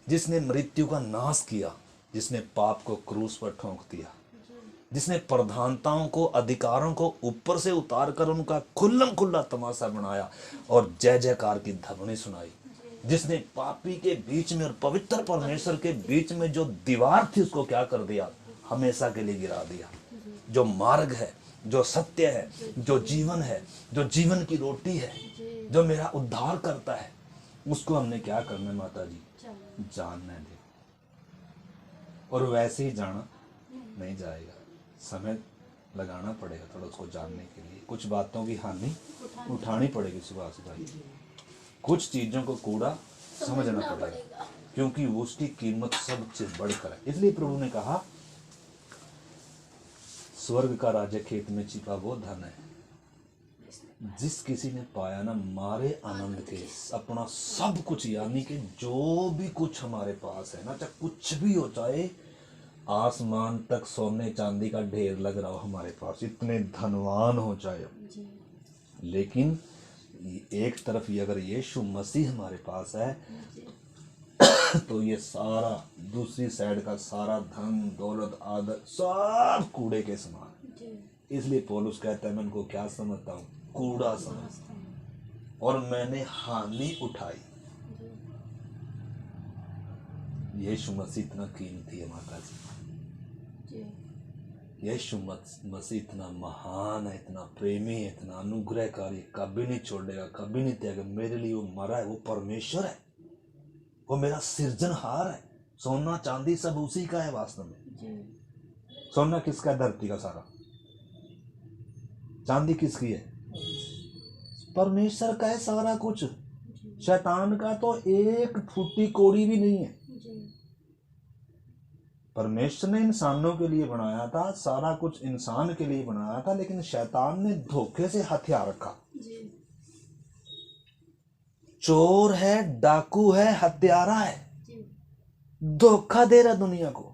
जिसने मृत्यु का नाश किया, जिसने पाप को क्रूस पर ठोंक दिया, जिसने प्रधानताओं को, अधिकारों को ऊपर से उतार कर उनका खुल्लम खुल्ला तमाशा बनाया और जय जयकार की ध्वनि सुनाई, जिसने पापी के बीच में और पवित्र परमेश्वर के बीच में जो दीवार थी उसको क्या कर दिया? हमेशा के लिए गिरा दिया। जो मार्ग है, जो सत्य है, जो जीवन है, जो जीवन की रोटी है, जो मेरा उद्धार करता है, उसको हमने क्या करना है माता जी? जानना है। और वैसे ही जाना नहीं जाएगा, समय लगाना पड़ेगा थोड़ा उसको जानने के लिए। कुछ बातों की हानि उठानी पड़ेगी सुबह सुबह। कुछ चीज़ों को कूड़ा समझना पड़ेगा, क्योंकि उसकी कीमत सबसे बढ़कर है। इसलिए प्रभु ने कहा स्वर्ग का राज्य खेत में छिपा वो धन है जिस किसी ने पाया ना मारे आनंद के अपना सब कुछ। यानी कि जो भी कुछ हमारे पास है ना, चाहे कुछ भी हो, चाहे आसमान तक सोने चांदी का ढेर लग रहा हो हमारे पास, इतने धनवान हो चाहे, लेकिन एक तरफ ये अगर यीशु मसीह हमारे पास है तो ये सारा, दूसरी साइड का सारा धन दौलत आदर सब कूड़े के समान। इसलिए पौलुस कहता है मैं उनको क्या समझता हूँ? कूड़ा समझता हूँ। और मैंने हानि उठाई। यीशु मसीह इतना कीमती है माता जी। यीशु मसीह इतना महान है, इतना प्रेमी है, इतना अनुग्रहकारी, कभी नहीं छोड़ेगा, कभी नहीं त्यागेगा। मेरे लिए वो मरा है, वो परमेश्वर है, वो मेरा सृजनहार है। सोना चांदी सब उसी का है वास्तव में। सोना किसका है? धरती का सारा। चांदी किसकी है? परमेश्वर का है सारा कुछ। शैतान का तो एक फूटी कोड़ी भी नहीं है। परमेश्वर ने इंसानों के लिए बनाया था, सारा कुछ इंसान के लिए बनाया था, लेकिन शैतान ने धोखे से हथियार रखा। चोर है, डाकू है, हत्यारा है, धोखा दे रहा दुनिया को।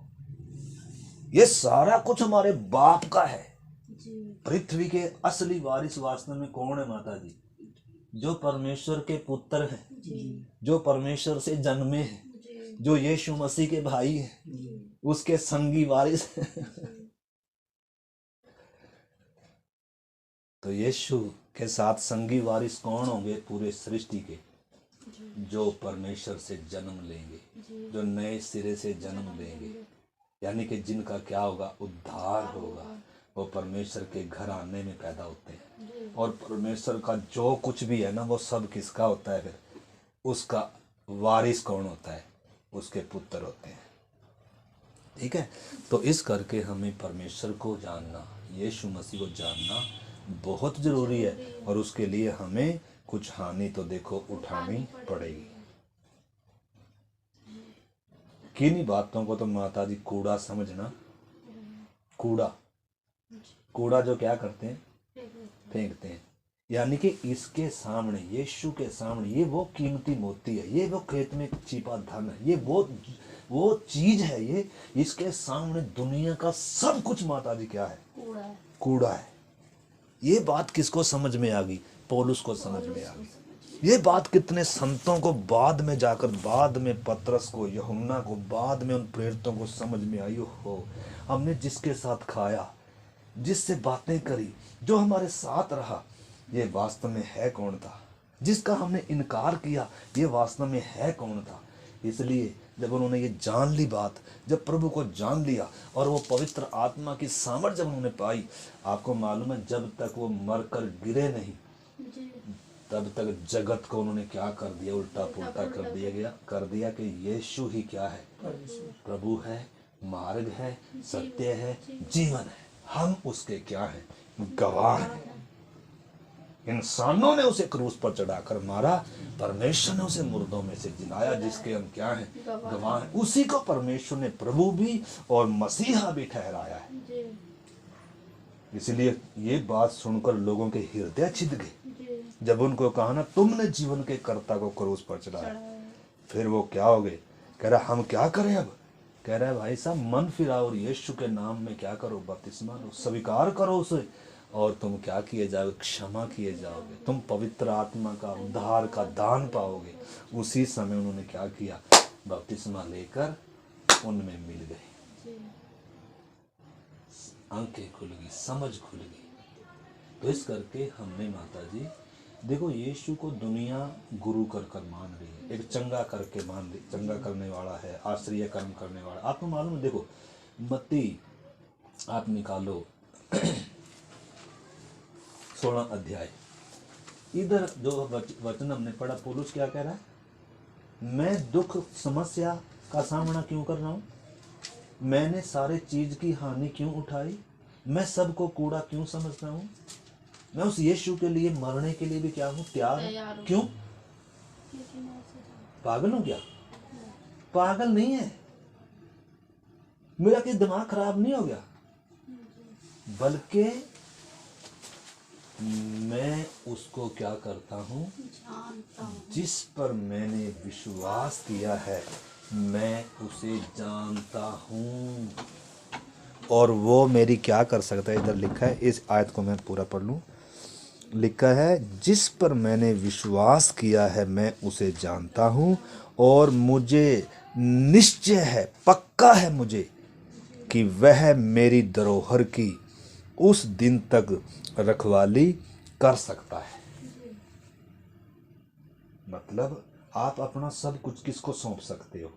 ये सारा कुछ हमारे बाप का है। पृथ्वी के असली वारिस वास्तव में कौन है माता जी? जो परमेश्वर के पुत्र हैं, जी जो परमेश्वर से जन्मे हैं, जी जो यीशु मसीह के भाई हैं, उसके संगी वारिस हैं। तो यीशु के साथ संगी वारिस कौन होंगे? पूरे सृष्टि के, जो परमेश्वर से जन्म लेंगे, जो नए सिरे से जन्म लेंगे, यानी कि जिनका क्या होगा? उद्धार होगा। वो परमेश्वर के घर आने में पैदा होते हैं, और परमेश्वर का जो कुछ भी है ना, वो सब किसका होता है? फिर उसका वारिस कौन होता है? उसके पुत्र होते हैं। ठीक है, तो इस करके हमें परमेश्वर को जानना, यीशु मसीह को जानना बहुत जरूरी है, और उसके लिए हमें कुछ हानि तो देखो उठानी पड़ेगी। किन्हीं बातों को तो माता जी कूड़ा समझना, कूड़ा कूड़ा जो क्या करते हैं? फेंकते हैं। यानी कि इसके सामने, यीशु के सामने, ये वो कीमती मोती है, ये वो खेत में छिपा धन है, ये वो चीज है, ये इसके सामने दुनिया का सब कुछ माता जी क्या है? कूड़ा है। कूड़ा है। ये बात किसको समझ में आ गई? पौलुस को समझ में आ गई। ये बात कितने संतों को बाद में जाकर, बाद में पतरस को, यूहन्ना को, बाद में उन प्रेरितों को समझ में आई। हो, हमने जिसके साथ खाया, जिससे बातें करी, जो हमारे साथ रहा, ये वास्तव में है कौन था? जिसका हमने इनकार किया, ये वास्तव में है कौन था? इसलिए जब उन्होंने ये जान ली बात, जब प्रभु को जान लिया, और वो पवित्र आत्मा की सामर्थ जब उन्होंने पाई, आपको मालूम है जब तक वो मरकर गिरे नहीं, तब तक जगत को उन्होंने क्या कर दिया? उल्टा पुल्टा कर दिया कि यीशु ही क्या है? प्रभु है, मार्ग है, सत्य है, जीवन है। हम उसके क्या हैं? गवाह हैं। इंसानों ने उसे क्रूस पर चढ़ाकर मारा, परमेश्वर ने उसे मुर्दों में से जिलाया, जिसके हम क्या हैं? गवाह हैं। उसी को परमेश्वर ने प्रभु भी और मसीहा भी ठहराया है। इसलिए ये बात सुनकर लोगों के हृदय छिद गए। जब उनको कहा ना, तुमने जीवन के कर्ता को क्रूस पर चढ़ाया, फिर वो क्या हो गए? कह रहा हम क्या करें अब? कह रहा है भाई साहब, मन फिराओ और यीशु के नाम में क्या करो? बपतिस्मा लो, स्वीकार करो उसे, और तुम क्या किए जाओगे? क्षमा किए जाओगे, तुम पवित्र आत्मा का उद्धार का दान पाओगे। उसी समय उन्होंने क्या किया? बपतिस्मा लेकर उनमें मिल गए, आंखें खुल गई, समझ खुल गई। तो इस करके हमने माता जी देखो, यीशु को दुनिया गुरु कर कर मान रही है, एक चंगा करके मान रही, चंगा करने वाला है, आश्चर्य कर्म करने वाला। आपको मालूम है, देखो मत्ती आप निकालो 16 अध्याय, इधर जो वचन हमने पढ़ा, पौलुस क्या कह रहा है? मैं दुख समस्या का सामना क्यों कर रहा हूं? मैंने सारे चीज की हानि क्यों उठाई? मैं सबको कूड़ा क्यों समझता हूं? मैं उस यीशु के लिए मरने के लिए भी क्या हूं? तैयार हूं। क्यों? पागल हूं क्या? पागल नहीं है, मेरा कि दिमाग खराब नहीं हो गया, बल्कि मैं उसको क्या करता हूं? जिस पर मैंने विश्वास किया है, मैं उसे जानता हूं, और वो मेरी क्या कर सकता है? इधर लिखा है, इस आयत को मैं पूरा पढ़ लूं। लिखा है, जिस पर मैंने विश्वास किया है मैं उसे जानता हूं, और मुझे निश्चय है, पक्का है मुझे, कि वह मेरी धरोहर की उस दिन तक रखवाली कर सकता है। मतलब आप अपना सब कुछ किसको सौंप सकते हो?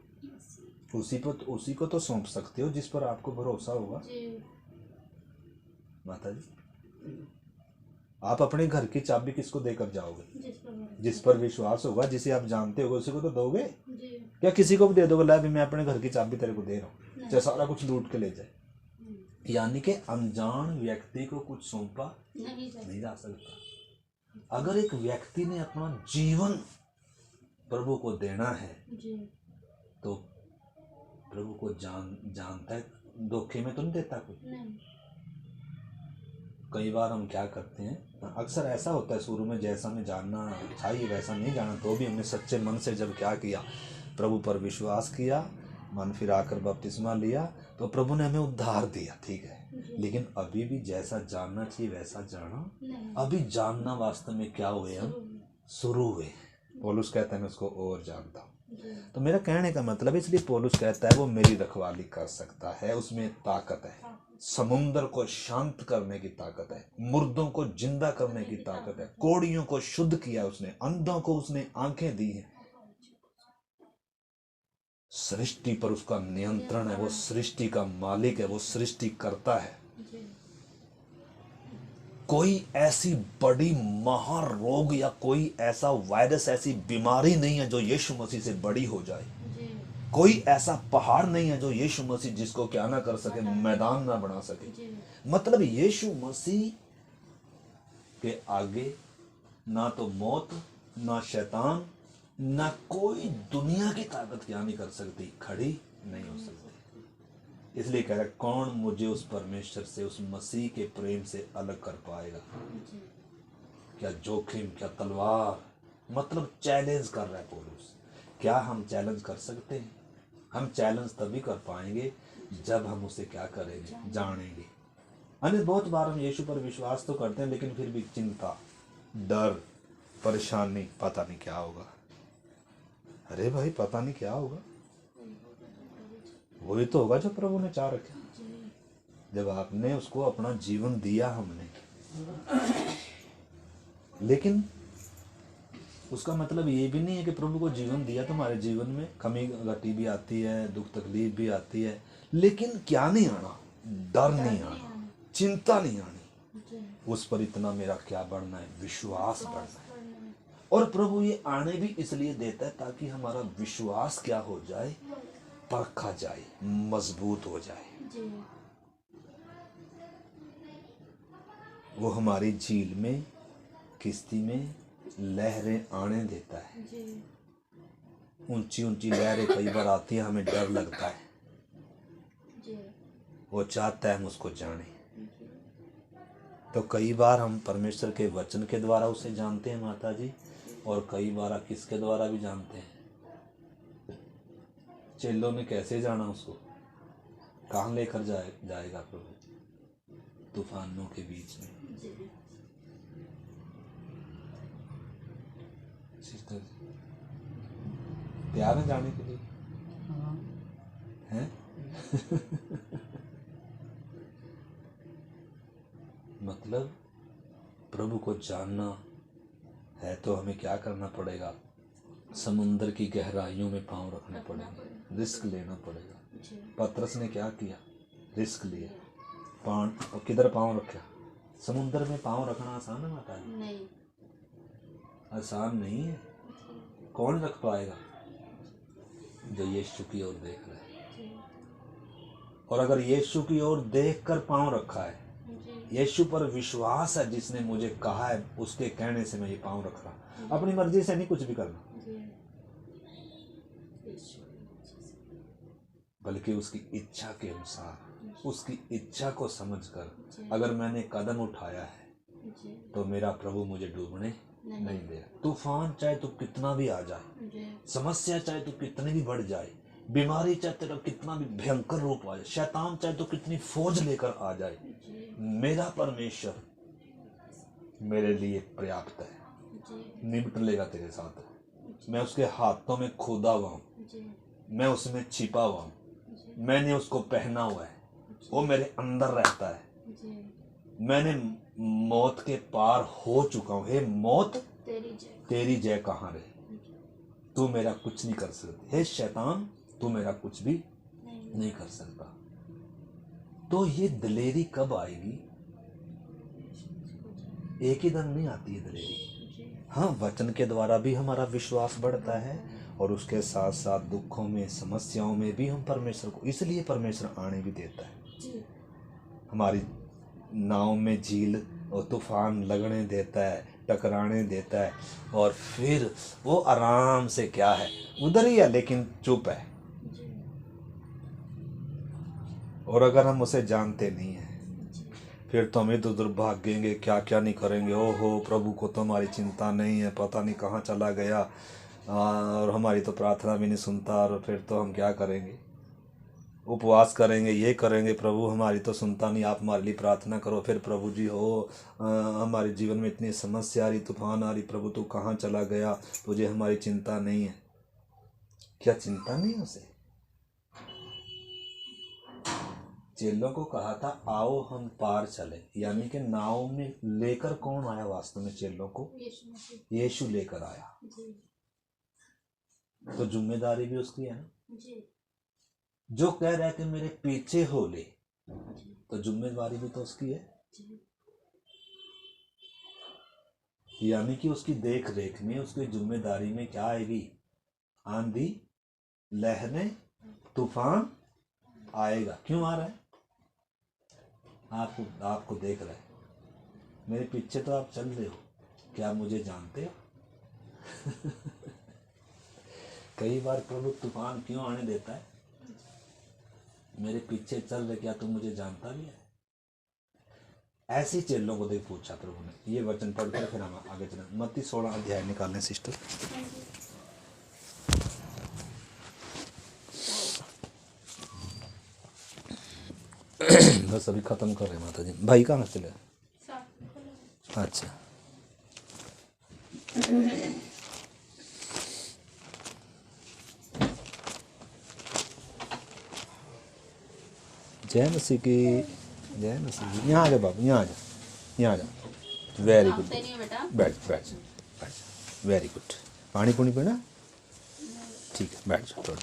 उसी को तो सौंप सकते हो जिस पर आपको भरोसा होगा। माता जी, आप अपने घर की चाबी किसको देकर जाओगे? जिस पर विश्वास होगा, जिसे आप जानते होगे, उसी को तो दोगे। क्या किसी को भी दे दोगे, ला भी मैं अपने घर की चाबी तेरे को दे रहा हूँ, चाहे सारा कुछ लूट के ले जाए? यानी कि अनजान व्यक्ति को कुछ सौंपा नहीं जा सकता। अगर एक व्यक्ति ने अपना जीवन प्रभु को देना है, तो प्रभु को जानता है, धोखे में तो नहीं देता कोई। कई बार हम क्या करते हैं, अक्सर ऐसा होता है, शुरू में जैसा हमें जानना चाहिए वैसा नहीं जाना, तो भी हमने सच्चे मन से जब क्या किया, प्रभु पर विश्वास किया, मन फिराकर बपतिस्मा लिया, तो प्रभु ने हमें उद्धार दिया, ठीक है। लेकिन अभी भी जैसा जानना चाहिए वैसा जाना, अभी जानना वास्तव में क्या हुए हम? शुरू हुए। पौलुस कहता है मैं उसको और जानता हूँ। तो मेरा कहने का मतलब, इसलिए पौलुस कहता है वो मेरी रखवाली कर सकता है, उसमें ताकत है। समुद्र को शांत करने की ताकत है, मुर्दों को जिंदा करने की ताकत है, कोड़ियों को शुद्ध किया उसने, अंधों को उसने आंखें दी हैं। सृष्टि पर उसका नियंत्रण है, वो सृष्टि का मालिक है, वो सृष्टि करता है। कोई ऐसी बड़ी महारोग या कोई ऐसा वायरस, ऐसी बीमारी नहीं है जो यीशु मसीह से बड़ी हो जाए। कोई ऐसा पहाड़ नहीं है जो यीशु मसीह जिसको क्या ना कर सके, मैदान ना बना सके। मतलब यीशु मसीह के आगे ना तो मौत, ना शैतान, ना कोई दुनिया की ताकत क्या नहीं कर सकती, खड़ी नहीं हो सकती। इसलिए कह रहा कौन मुझे उस परमेश्वर से, उस मसीह के प्रेम से अलग कर पाएगा। क्या जोखिम, क्या तलवार, मतलब चैलेंज कर रहा है पौलुस। क्या हम चैलेंज कर सकते हैं? हम चैलेंज तभी कर पाएंगे जब हम उसे क्या करेंगे, जानेंगे। अन्य बहुत बार हम यीशु पर विश्वास तो करते हैं, लेकिन फिर भी चिंता, डर, परेशानी, पता नहीं क्या होगा। अरे भाई पता नहीं क्या होगा, वही तो होगा जो प्रभु ने चाह रखा। जब आपने उसको अपना जीवन दिया हमने, लेकिन उसका मतलब ये भी नहीं है कि प्रभु को जीवन दिया तो हमारे जीवन में कमी घटी भी आती है, दुख तकलीफ भी आती है, लेकिन क्या नहीं आना, डर नहीं आना, चिंता नहीं आनी। उस पर इतना मेरा क्या बढ़ना है, विश्वास बढ़ना है। और प्रभु ये आने भी इसलिए देता है ताकि हमारा विश्वास क्या हो जाए, परखा जाए, मजबूत हो जाए। वो हमारी झील में, किश्ती में लहरें आने देता है। ऊंची ऊंची लहरें कई बार आती हैं, हमें डर लगता है। वो चाहता है हम उसको जाने। तो कई बार हम परमेश्वर के वचन के द्वारा उसे जानते हैं माता जी, और कई बार किसके द्वारा भी जानते हैं। चेलों ने कैसे जाना उसको, कहाँ लेकर जाएगा प्रभु, तूफानों के बीच में। सिस्टर तैयार है जाने के लिए? हैं? मतलब प्रभु को जानना है तो हमें क्या करना पड़ेगा, समुद्र की गहराइयों में पांव रखने पड़ेंगे, रिस्क लेना पड़ेगा। पतरस ने क्या किया, रिस्क लिया, और किधर पांव रखा, समुद्र में पांव रखना आसान है माता जी? नहीं, आसान नहीं है। कौन रख पाएगा? जो यीशु की ओर देख रहा है। और अगर यीशु की ओर देख कर पांव रखा है, यीशु पर विश्वास है, जिसने मुझे कहा है उसके कहने से मैं ये पांव रख रहा, अपनी मर्जी से नहीं कुछ भी करना, बल्कि उसकी इच्छा के अनुसार, उसकी इच्छा को समझकर अगर मैंने कदम उठाया है तो मेरा प्रभु मुझे डूबने नहीं दे। तूफान चाहे तो कितना भी आ जाए, समस्या चाहे तो कितनी भी बढ़ जाए, बीमारी चाहे तेरा कितना भी भयंकर रूप आ जाए, शैतान चाहे तो कितनी फौज लेकर आ जाए, मेरा परमेश्वर मेरे लिए पर्याप्त है, निपट लेगा तेरे साथ। मैं उसके हाथों में खुदा हुआ हूँ, मैं उसमें छिपा हुआ हूँ, मैंने उसको पहना हुआ है, वो मेरे अंदर रहता है, मैंने मौत के पार हो चुका हूँ। हे मौत तेरी जय कहाँ रहे, तू मेरा कुछ नहीं कर सकती। हे शैतान तू मेरा कुछ भी नहीं कर सकता। तो ये दिलेरी कब आएगी? एक ही दम नहीं आती है दिलेरी। हाँ, वचन के द्वारा भी हमारा विश्वास बढ़ता है, और उसके साथ साथ दुखों में, समस्याओं में भी हम परमेश्वर को, इसलिए परमेश्वर आने भी देता है। हमारी नाव में झील और तूफान लगने देता है, टकराने देता है, और फिर वो आराम से क्या है, उधर ही है लेकिन चुप है। और अगर हम उसे जानते नहीं हैं फिर तो हम इधर उधर भागेंगे, क्या क्या नहीं करेंगे। ओहो प्रभु को तो हमारी चिंता नहीं है, पता नहीं कहाँ चला गया, और हमारी तो प्रार्थना भी नहीं सुनता, और फिर तो हम क्या करेंगे। उपवास करेंगे, ये करेंगे, प्रभु हमारी तो सुनता नहीं, आप हमारे लिए प्रार्थना करो। फिर प्रभु जी हो हमारे जीवन में इतनी समस्या आ रही, तूफान आ रही, प्रभु तू कहाँ चला गया, तुझे हमारी चिंता नहीं है। क्या चिंता नहीं उसे? चेलों को कहा था आओ हम पार चले, यानी कि नाव में लेकर कौन आया वास्तव में चेलों को? यीशु लेकर आया। तो जिम्मेदारी भी उसकी है ना। जो कह रहा है कि मेरे पीछे हो ले, तो जिम्मेदारी भी तो उसकी है। यानी कि उसकी देख रेख में, उसकी जिम्मेदारी में क्या आएगी? आंधी, लहरें, तूफान आएगा। क्यों आ रहा है? आपको देख रहा है। मेरे पीछे तो आप चल रहे हो, क्या मुझे जानते हो? कई बार प्रभु तूफान क्यों आने देता है? मेरे पीछे चल रहे, क्या तू मुझे जानता भी है? ऐसे चेलों को देख पूछा प्रभु ने। ये वचन पढ़कर फिर हम आगे चलें। मत्ती 16 अध्याय निकालने सिस्टर। बस अभी खत्म कर रहे हैं माता जी। भाई कहाँ चले? अच्छा, जय मसीह की, जय मसीह की। यहाँ आ जा बाबू, यहाँ आ जा, यहाँ आ जा। वेरी गुड, बैठ बैठ बैठ। Very good. पानी पुनी पीना? ठीक है, बैठ जाओ थोड़ा।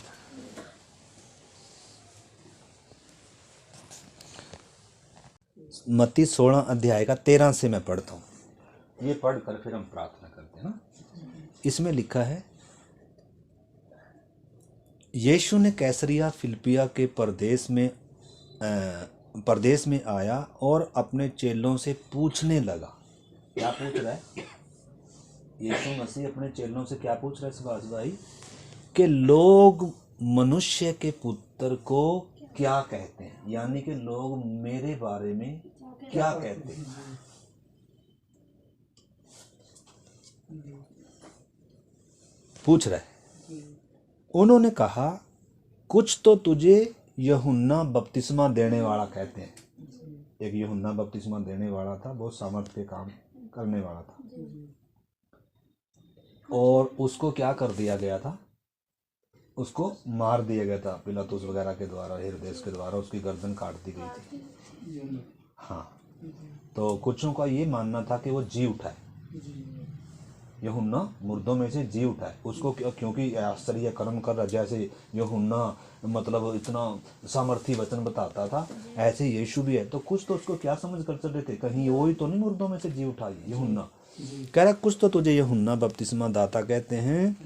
मत्ती 16 अध्याय का 13 से मैं पढ़ता हूँ। ये पढ़कर फिर हम प्रार्थना करते हैं ना। इसमें लिखा है, यीशु ने कैसरिया फिलिपिया के प्रदेश में आया और अपने चेलों से पूछने लगा। क्या पूछ रहा है यीशु मसीह? अपने चेलों से क्या पूछ रहा है सुभाष भाई? कि लोग मनुष्य के पुत्र को क्या कहते हैं, यानी कि लोग मेरे बारे में क्या कहते हैं। पूछ रहा है। उन्होंने कहा, कुछ तो तुझे यूहन्ना बपतिस्मा देने वाला कहते हैं। एक यूहन्ना बपतिस्मा देने वाला था, बहुत सामर्थ्य के काम करने वाला था, और उसको क्या कर दिया गया था? उसको मार दिया गया था पिलातुस वगैरह के द्वारा, हेरोदेस के द्वारा उसकी गर्दन काट दी गई थी। हाँ, तो कुछों का ये मानना था कि वो जी उठा है, यूहन्ना मुर्दों में से जी उठा है उसको, क्योंकि आश्चर्य कर्म कर रहा। जैसे यूहन्ना मतलब इतना सामर्थी वचन बताता था, ऐसे यीशु भी है। तो कुछ तो उसको क्या समझ कर चल रहे थे, कहीं वो ही तो नहीं मुर्दों में से जी उठा यूहन्ना? कह रहा कुछ तो तुझे यूहन्ना बपतिस्मा दाता कहते हैं,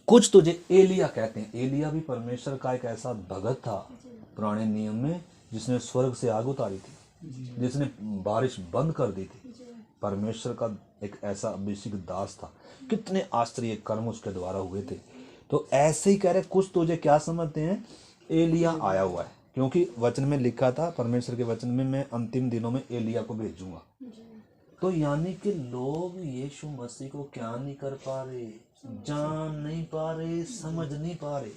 कुछ तुझे एलिया कहते हैं। एलिया भी परमेश्वर का एक ऐसा भगत था पुराने नियम में, जिसने स्वर्ग से आग उतारी थी, जिसने बारिश बंद कर दी थी। परमेश्वर का एक ऐसा अभिषेक दास था, कितने आश्चर्य कर्म उसके द्वारा हुए थे। तो ऐसे ही कह रहे, कुछ तुझे क्या समझते हैं? एलिया आया हुआ है, क्योंकि वचन में लिखा था, परमेश्वर के वचन में, मैं अंतिम दिनों में एलिया को भेजूंगा। तो यानी कि लोग यीशु मसीह को क्या नहीं कर पा रहे? जान नहीं पा रहे, समझ नहीं पा रहे।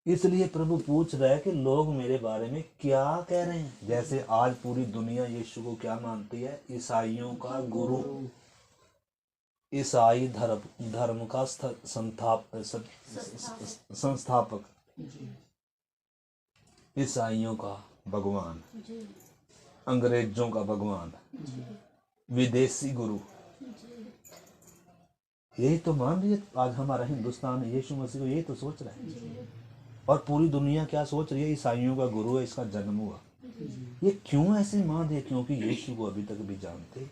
इसलिए प्रभु पूछ रहा है कि लोग मेरे बारे में क्या कह रहे हैं। जैसे आज पूरी दुनिया यीशु को क्या मानती है? ईसाइयों का गुरु, ईसाई धर्म का संस्थापक, ईसाइयों का भगवान, अंग्रेजों का भगवान, विदेशी गुरु, यही तो मान रही है आज हमारा हिंदुस्तान। यीशु मसीह को यही तो सोच रहा है। और पूरी दुनिया क्या सोच रही है? ईसाइयों का गुरु है, इसका जन्म हुआ। ये क्यों ऐसे मान रही है? क्योंकि यीशु को अभी तक भी जानते,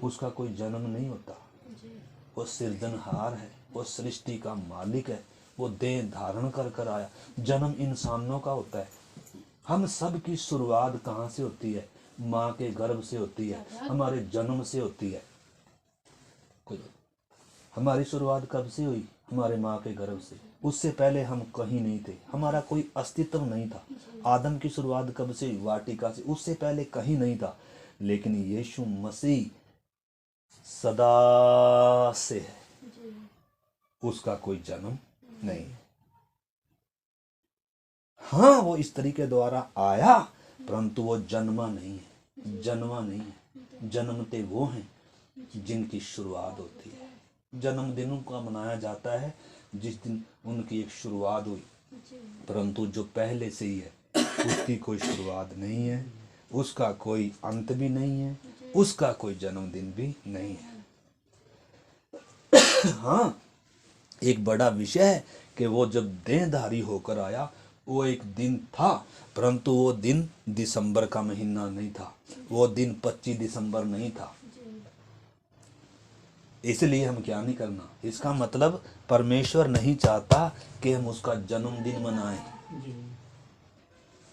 उसका कोई जन्म नहीं होता। वो सृजनहार है, वो सृष्टि का मालिक है, वो देह धारण कर कर आया। जन्म इंसानों का होता है। हम सब की शुरुआत कहाँ से होती है? माँ के गर्भ से होती है, हमारे जन्म से होती है। हमारी शुरुआत कब से हुई? हमारे माँ के गर्भ से। उससे पहले हम कहीं नहीं थे, हमारा कोई अस्तित्व नहीं था। आदम की शुरुआत कब से हुई? वाटिका से। उससे पहले कहीं नहीं था। लेकिन यीशु मसीह सदा से है, उसका कोई जन्म नहीं है। हाँ वो स्त्री के द्वारा आया, परंतु वो जन्मा नहीं है, जन्मा नहीं है। जन्मते वो हैं जिनकी शुरुआत होती है। जन्मदिनों का मनाया जाता है जिस दिन उनकी एक शुरुआत हुई, परंतु जो पहले से ही है उसकी कोई शुरुआत नहीं है, उसका कोई अंत भी नहीं है, उसका कोई जन्मदिन भी नहीं है। हाँ एक बड़ा विषय है कि वो जब देहधारी होकर आया वो एक दिन था, परंतु वो दिन दिसंबर का महीना नहीं था, वो दिन 25 दिसंबर नहीं था। इसलिए हम क्या नहीं करना, इसका मतलब परमेश्वर नहीं चाहता कि हम उसका जन्मदिन मनाएं।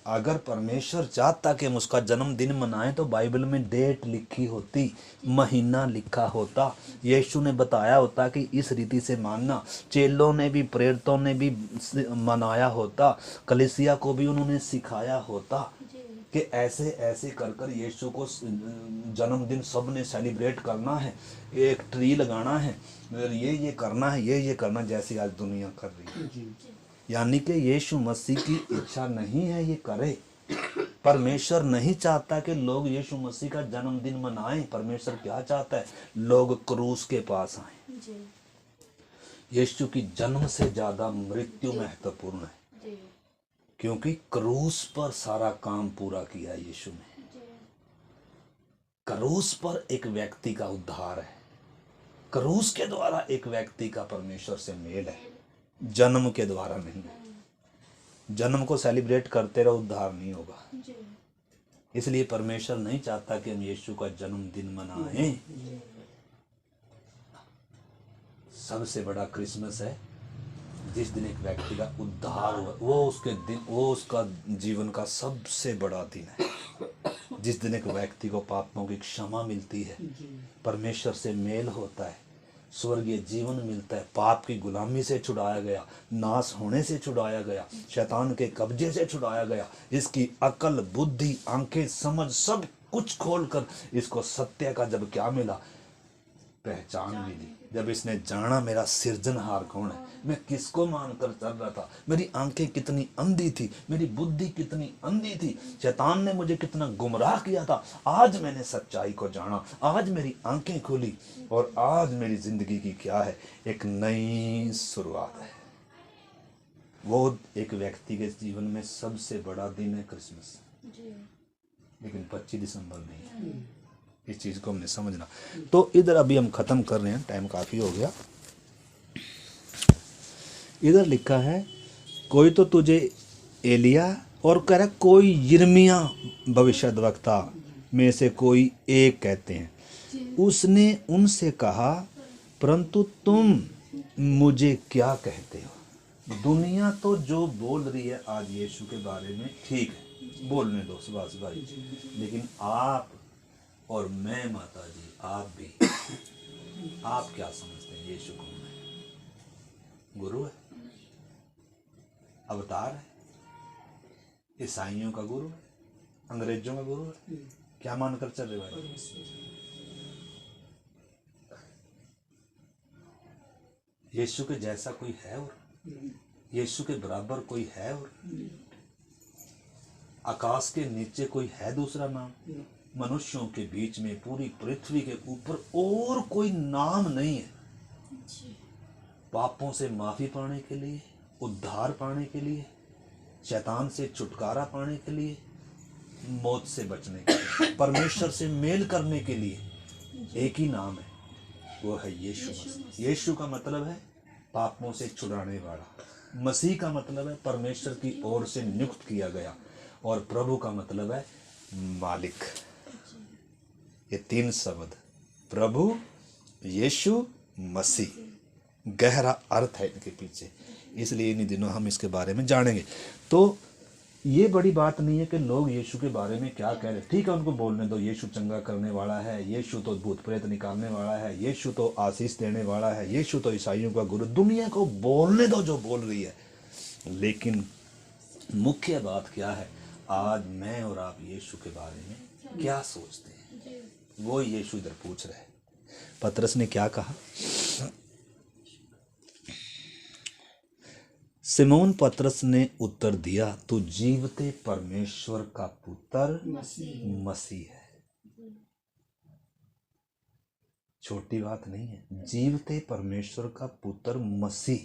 अगर परमेश्वर चाहता कि हम उसका जन्मदिन मनाएं तो बाइबल में डेट लिखी होती, महीना लिखा होता, यीशु ने बताया होता कि इस रीति से मानना। चेलों ने भी, प्रेरितों ने भी मनाया होता, कलीसिया को भी उन्होंने सिखाया होता कि ऐसे ऐसे कर कर यीशु को जन्मदिन सब ने सेलिब्रेट करना है, एक ट्री लगाना है, ये करना है, ये करना, जैसी आज दुनिया कर रही है। यानी कि यीशु मसीह की इच्छा नहीं है ये करे। परमेश्वर नहीं चाहता कि लोग यीशु मसीह का जन्मदिन मनाएं। परमेश्वर क्या चाहता है, लोग क्रूस के पास आए। यीशु की जन्म से ज्यादा मृत्यु महत्वपूर्ण है, क्योंकि क्रूस पर सारा काम पूरा किया यीशु ने। क्रूस पर एक व्यक्ति का उद्धार है, क्रूस के द्वारा एक व्यक्ति का परमेश्वर से मेल है, जन्म के द्वारा नहीं। जन्म को सेलिब्रेट करते रहो, उद्धार नहीं होगा। इसलिए परमेश्वर नहीं चाहता कि हम यीशु का जन्मदिन मनाएं। सबसे बड़ा क्रिसमस है जिस दिन एक व्यक्ति का उद्धार हुआ, वो उसके दिन, वो उसका जीवन का सबसे बड़ा दिन है, जिस दिन एक व्यक्ति को पापों की क्षमा मिलती है, परमेश्वर से मेल होता है, स्वर्गीय जीवन मिलता है, पाप की गुलामी से छुड़ाया गया, नाश होने से छुड़ाया गया, शैतान के कब्जे से छुड़ाया गया। इसकी अकल, बुद्धि, आंखें, समझ सब कुछ खोलकर इसको सत्य का जब क्या मिला, पहचान मिली। जब इसने जाना मेरा सृजनहार कौन है, मैं किसको मानकर चल रहा था, मेरी आंखें कितनी अंधी थी, मेरी बुद्धि कितनी अंधी थी, शैतान ने मुझे कितना गुमराह किया था, आज मैंने सच्चाई को जाना, आज मेरी आंखें खुली और आज मेरी जिंदगी की क्या है, एक नई शुरुआत है। वो एक व्यक्ति के जीवन में सबसे बड़ा दिन है क्रिसमस, लेकिन 25 दिसंबर नहीं है। इस चीज को हमने समझना। तो इधर अभी हम खत्म कर रहे हैं, टाइम काफी हो गया। इधर लिखा है कोई तो तुझे एलिया और कह रहा कोई यिर्मयाह भविष्यद्वक्ता में से कोई एक कहते हैं। उसने उनसे कहा परंतु तुम मुझे क्या कहते हो। दुनिया तो जो बोल रही है आज यीशु के बारे में ठीक है, बोलने दो सुभाष भाई, लेकिन आप और मैं माता जी, आप भी, आप क्या समझते हैं यीशु कौन है? गुरु है, अवतार है, ईसाइयों का गुरु है, अंग्रेजों का गुरु है, क्या मानकर चल रहे भाई? यीशु के जैसा कोई है और यीशु के बराबर कोई है और आकाश के नीचे कोई है दूसरा नाम? मनुष्यों के बीच में पूरी पृथ्वी के ऊपर और कोई नाम नहीं है। पापों से माफी पाने के लिए, उद्धार पाने के लिए, शैतान से छुटकारा पाने के लिए, मौत से बचने के लिए, परमेश्वर से मेल करने के लिए एक ही नाम है, वो है यीशु मसीह। यीशु का मतलब है पापों से छुड़ाने वाला, मसीह का मतलब है परमेश्वर की ओर से नियुक्त किया गया, और प्रभु का मतलब है मालिक। ये तीन शब्द प्रभु, यीशु, मसीह, गहरा अर्थ है इनके पीछे, इसलिए इन दिनों हम इसके बारे में जानेंगे। तो ये बड़ी बात नहीं है कि लोग यीशु के बारे में क्या कह रहे हैं, ठीक है उनको बोलने दो, यीशु चंगा करने वाला है, यीशु तो भूत प्रेत निकालने वाला है, यीशु तो आशीष देने वाला है, यीशु तो ईसाइयों का गुरु, दुनिया को बोलने दो जो बोल रही है। लेकिन मुख्य बात क्या है, आज मैं और आप यीशु के बारे में क्या सोचते हैं, वो यीशु इधर पूछ रहे हैं। पतरस ने क्या कहा, सिमोन पतरस ने उत्तर दिया, तू जीवते परमेश्वर का पुत्र मसीह है। छोटी बात नहीं है, जीवते परमेश्वर का पुत्र मसीह।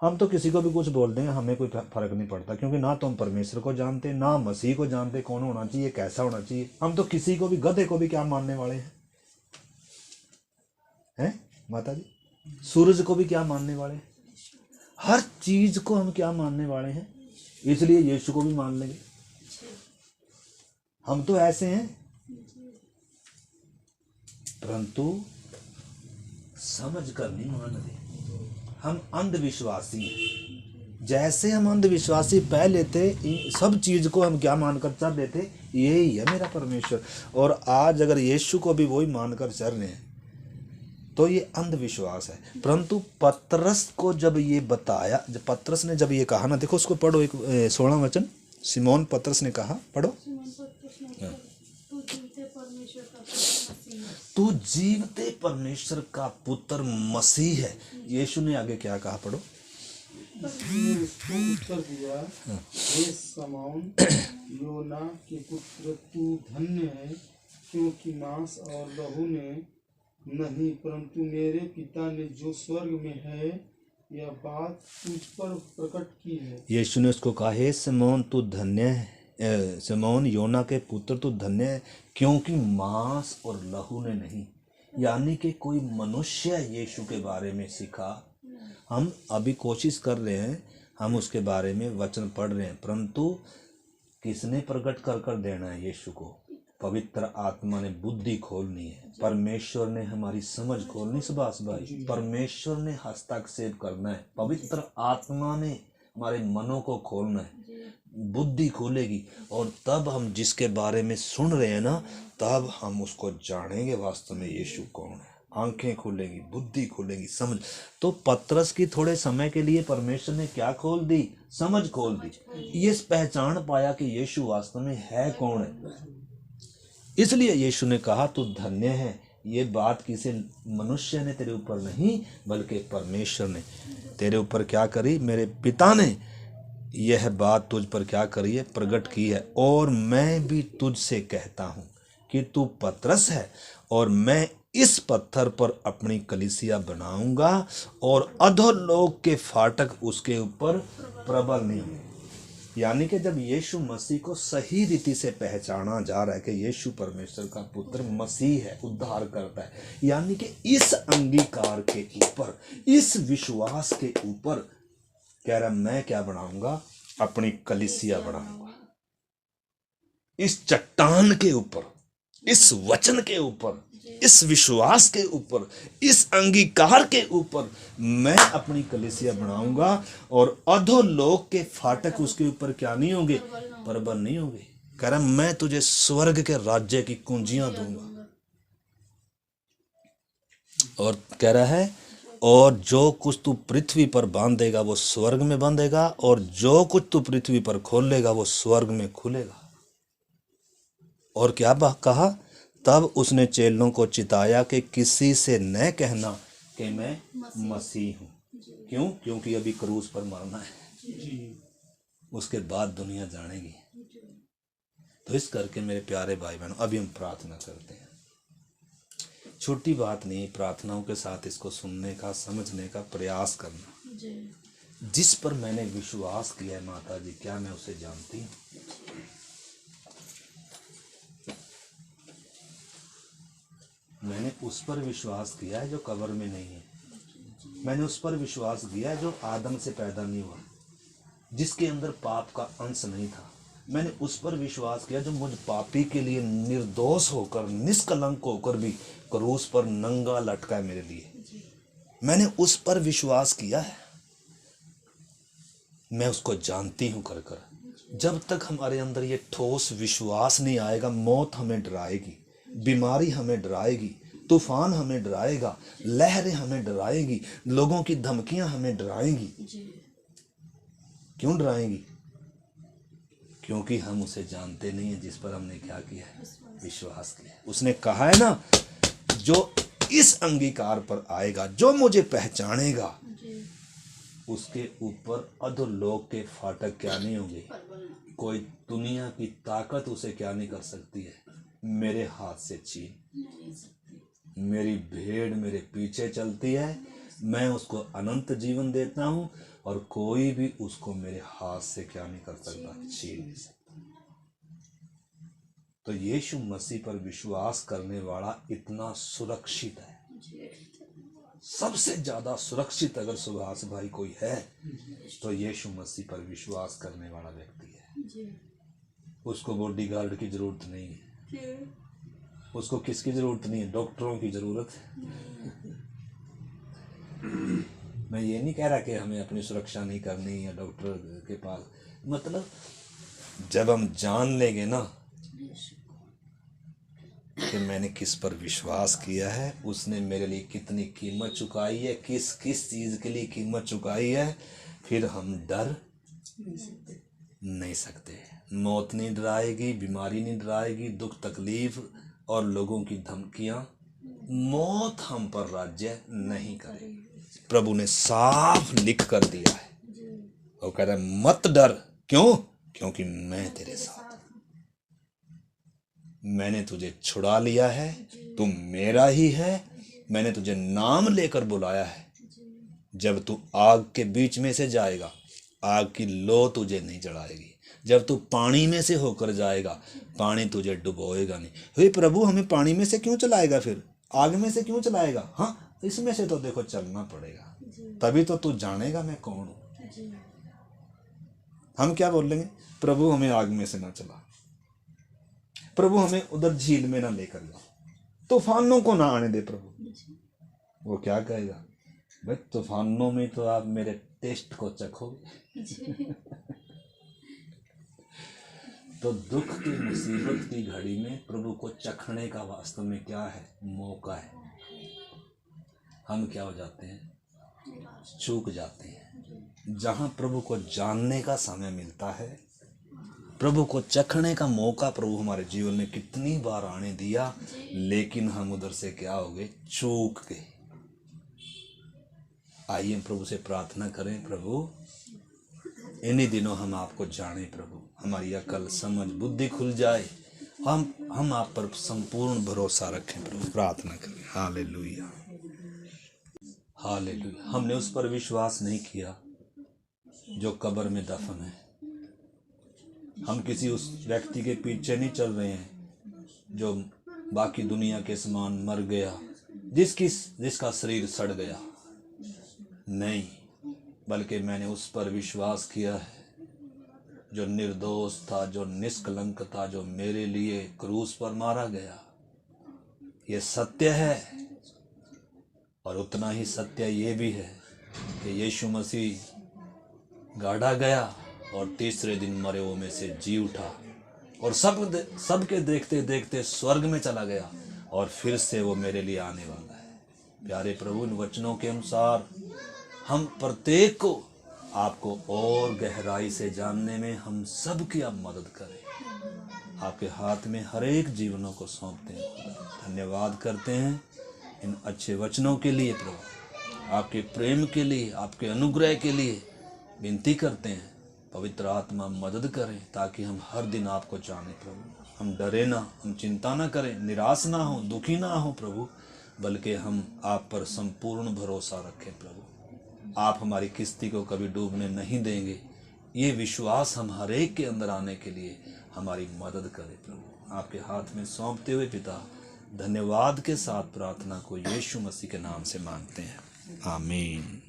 हम तो किसी को भी कुछ बोल दें, हमें कोई फर्क नहीं पड़ता, क्योंकि ना तो हम परमेश्वर को जानते, ना मसीह को जानते कौन होना चाहिए, कैसा होना चाहिए। हम तो किसी को भी, गधे को भी क्या मानने वाले हैं माता जी? सूरज को भी क्या मानने वाले हैं? हर चीज को हम क्या मानने वाले हैं? इसलिए यीशु को भी मान लेंगे। हम तो ऐसे हैं, परंतु समझ कर नहीं मान रहे। हम अंधविश्वासी हैं। जैसे हम अंधविश्वासी पहले थे, सब चीज को हम क्या मानकर चल रहे थे, यही है मेरा परमेश्वर। और आज अगर यीशु को भी वही मानकर चल रहे हैं तो ये अंधविश्वास है। परंतु पतरस को जब ये बताया, जब पतरस ने जब ये कहा ना, देखो उसको पढ़ो, एक 16 वचन। सिमोन पतरस ने कहा, पढ़ो। तू जीवते परमेश्वर का पुत्र मसीह है। यीशु ने आगे क्या कहा, पढ़ो। उसको उत्तर दिया, हे शमौन योना के पुत्र, तू धन्य है, क्योंकि मांस और लहू ने नहीं, परंतु मेरे पिता ने जो स्वर्ग में है यह बात तुझ पर प्रकट की है। यीशु ने उसको कहा, हे शमौन तू धन्य है, शमौन योना के पुत्र तू धन्य है, क्योंकि मांस और लहू ने नहीं, यानी कि कोई मनुष्य यीशु के बारे में सीखा। हम अभी कोशिश कर रहे हैं, हम उसके बारे में वचन पढ़ रहे हैं, परंतु किसने प्रकट कर कर देना है यीशु को? पवित्र आत्मा ने बुद्धि खोलनी है, परमेश्वर ने हमारी समझ खोलनी। सुभाष भाई, परमेश्वर ने हस्तक्षेप करना है, पवित्र आत्मा ने हमारे मनों को खोलना है, बुद्धि खोलेगी, और तब हम जिसके बारे में सुन रहे हैं ना, तब हम उसको जानेंगे वास्तव में यीशु कौन है। आंखें खुलेंगी, बुद्धि खुलेगी, समझ। तो पतरस की थोड़े समय के लिए परमेश्वर ने क्या खोल दी? समझ खोल दी। ये पहचान पाया कि यीशु वास्तव में है कौन है। इसलिए यीशु ने कहा, तू धन्य है। ये बात किसी मनुष्य ने तेरे ऊपर नहीं, बल्कि परमेश्वर ने तेरे ऊपर क्या करी? मेरे पिता ने यह बात तुझ पर क्या करी है? प्रकट की है। और मैं भी तुझसे कहता हूँ कि तू पतरस है, और मैं इस पत्थर पर अपनी कलीसिया बनाऊंगा, और अधोलोक के फाटक उसके ऊपर प्रबल नहीं होंगे। यानी कि जब यीशु मसीह को सही रीति से पहचाना जा रहा है कि यीशु परमेश्वर का पुत्र मसीह है, उद्धार करता है, यानी कि इस अंगीकार के ऊपर, इस विश्वास के ऊपर कह रहा, मैं क्या बनाऊंगा? अपनी कलीसिया बनाऊंगा। इस चट्टान के ऊपर, इस वचन के ऊपर, इस विश्वास के ऊपर, इस अंगीकार के ऊपर मैं अपनी कलीसिया बनाऊंगा, और अधोलोक के फाटक उसके ऊपर क्या नहीं होंगे? प्रबल नहीं होंगे। कह रहा, मैं तुझे स्वर्ग के राज्य की कुंजियां दूंगा। और कह रहा है, और जो कुछ तू पृथ्वी पर बांधेगा वो स्वर्ग में बांधेगा, और जो कुछ तू पृथ्वी पर खोलेगा वो स्वर्ग में खुलेगा। और क्या कहा? तब उसने चेलों को चिताया कि किसी से न कहना कि मैं मसीह हूँ। क्यों? क्योंकि अभी क्रूस पर मरना है, उसके बाद दुनिया जानेगी। तो इस करके मेरे प्यारे भाई बहनों, अभी हम प्रार्थना करते हैं। छोटी बात नहीं, प्रार्थनाओं के साथ इसको सुनने का, समझने का प्रयास करना। जिस पर मैंने विश्वास किया है माता जी, क्या मैं उसे जानती हूँ? मैंने उस पर विश्वास किया है जो कब्र में नहीं है। मैंने उस पर विश्वास किया है जो आदम से पैदा नहीं हुआ, जिसके अंदर पाप का अंश नहीं था। मैंने उस पर विश्वास किया जो मुझ पापी के लिए निर्दोष होकर, निष्कलंक होकर भी क्रूस पर नंगा लटका है मेरे लिए। मैंने उस पर विश्वास किया है, मैं उसको जानती हूं कर कर। जब तक हमारे अंदर ये ठोस विश्वास नहीं आएगा, मौत हमें डराएगी, बीमारी हमें डराएगी, तूफान हमें डराएगा, लहरें हमें डराएगी, लोगों की धमकियां हमें डराएंगी। क्यों डराएंगी? क्योंकि हम उसे जानते नहीं है जिस पर हमने क्या किया है? विश्वास किया है। उसने कहा है ना, जो इस अंगीकार पर आएगा, जो मुझे पहचानेगा, उसके ऊपर अधोलोक के फाटक क्या नहीं होंगे, कोई दुनिया की ताकत उसे क्या नहीं कर सकती है, मेरे हाथ से छीन। मेरी भेड़ मेरे पीछे चलती है, मैं उसको अनंत जीवन देता हूँ और कोई भी उसको मेरे हाथ से क्या नहीं कर सकता, छीन नहीं सकता। तो यीशु मसीह पर विश्वास करने वाला इतना सुरक्षित है, सबसे ज्यादा सुरक्षित अगर सुभाष भाई कोई है तो यीशु मसीह पर विश्वास करने वाला व्यक्ति है। उसको बॉडीगार्ड की जरूरत नहीं है, उसको किसकी जरूरत नहीं है, डॉक्टरों की जरूरत है। मैं ये नहीं कह रहा कि हमें अपनी सुरक्षा नहीं करनी या डॉक्टर के पास, मतलब जब हम जान लेंगे ना कि मैंने किस पर विश्वास किया है, उसने मेरे लिए कितनी कीमत चुकाई है, किस किस चीज के लिए कीमत चुकाई है, फिर हम डर नहीं सकते। मौत नहीं डराएगी, बीमारी नहीं डराएगी, दुख तकलीफ और लोगों की धमकियां, मौत हम पर राज्य नहीं करेगी। प्रभु ने साफ लिख कर दिया है। वो कह रहा है मत डर, क्यों? क्योंकि मैं तेरे साथ, मैंने तुझे छुड़ा लिया है, तू मेरा ही है, मैंने तुझे नाम लेकर बुलाया है। जब तू आग के बीच में से जाएगा, आग की लो तुझे नहीं जलाएगी। जब तू पानी में से होकर जाएगा, पानी तुझे डुबोएगा नहीं। हे प्रभु, हमें पानी में से क्यों चलाएगा, फिर आग में से क्यों चलाएगा? हाँ, इसमें से तो देखो चलना पड़ेगा, तभी तो तू जानेगा मैं कौन हूं। हम क्या बोलेंगे? प्रभु हमें आग में से ना चला, प्रभु हमें उधर झील में ना लेकर जा, तूफानों को ना आने दे प्रभु। वो क्या कहेगा? भाई तूफानों में तो आप मेरे टेस्ट को चखोगे। तो दुख की मुसीबत की घड़ी में प्रभु को चखने का वास्तव में क्या है? मौका है। हम क्या हो जाते हैं? चूक जाते हैं। जहां प्रभु को जानने का समय मिलता है, प्रभु को चखने का मौका प्रभु हमारे जीवन में कितनी बार आने दिया, लेकिन हम उधर से क्या हो गए? चूक गए। आइए प्रभु से प्रार्थना करें, प्रभु इन्हीं दिनों हम आपको जाने प्रभु, हमारी अकल समझ बुद्धि खुल जाए, हम आप पर संपूर्ण भरोसा रखें प्रभु। प्रार्थना करें। Hallelujah, hallelujah. हमने उस पर विश्वास नहीं किया जो कब्र में दफन है। हम किसी उस व्यक्ति के पीछे नहीं चल रहे हैं जो बाकी दुनिया के समान मर गया, जिसका शरीर सड़ गया। नहीं, बल्कि मैंने उस पर विश्वास किया है जो निर्दोष था, जो निष्कलंक था, जो मेरे लिए क्रूस पर मारा गया। ये सत्य है, और उतना ही सत्य ये भी है कि यीशु मसीह गाड़ा गया और तीसरे दिन मरे हुओं में से जी उठा और सबके देखते देखते स्वर्ग में चला गया, और फिर से वो मेरे लिए आने वाला है। प्यारे प्रभु, इन वचनों के अनुसार हम प्रत्येक को आपको और गहराई से जानने में हम सब की आप मदद करें। आपके हाथ में हर एक जीवनों को सौंपते हैं। धन्यवाद करते हैं इन अच्छे वचनों के लिए प्रभु, आपके प्रेम के लिए, आपके अनुग्रह के लिए विनती करते हैं। पवित्र आत्मा मदद करें ताकि हम हर दिन आपको जाने प्रभु। हम डरे ना, हम चिंता ना करें, निराश ना हो, दुखी ना हो प्रभु, बल्कि हम आप पर संपूर्ण भरोसा रखें प्रभु। आप हमारी किस्ती को कभी डूबने नहीं देंगे, ये विश्वास हम हर एक के अंदर आने के लिए हमारी मदद करें प्रभु। आपके हाथ में सौंपते हुए पिता, धन्यवाद के साथ प्रार्थना को यीशु मसीह के नाम से मांगते हैं, आमीन।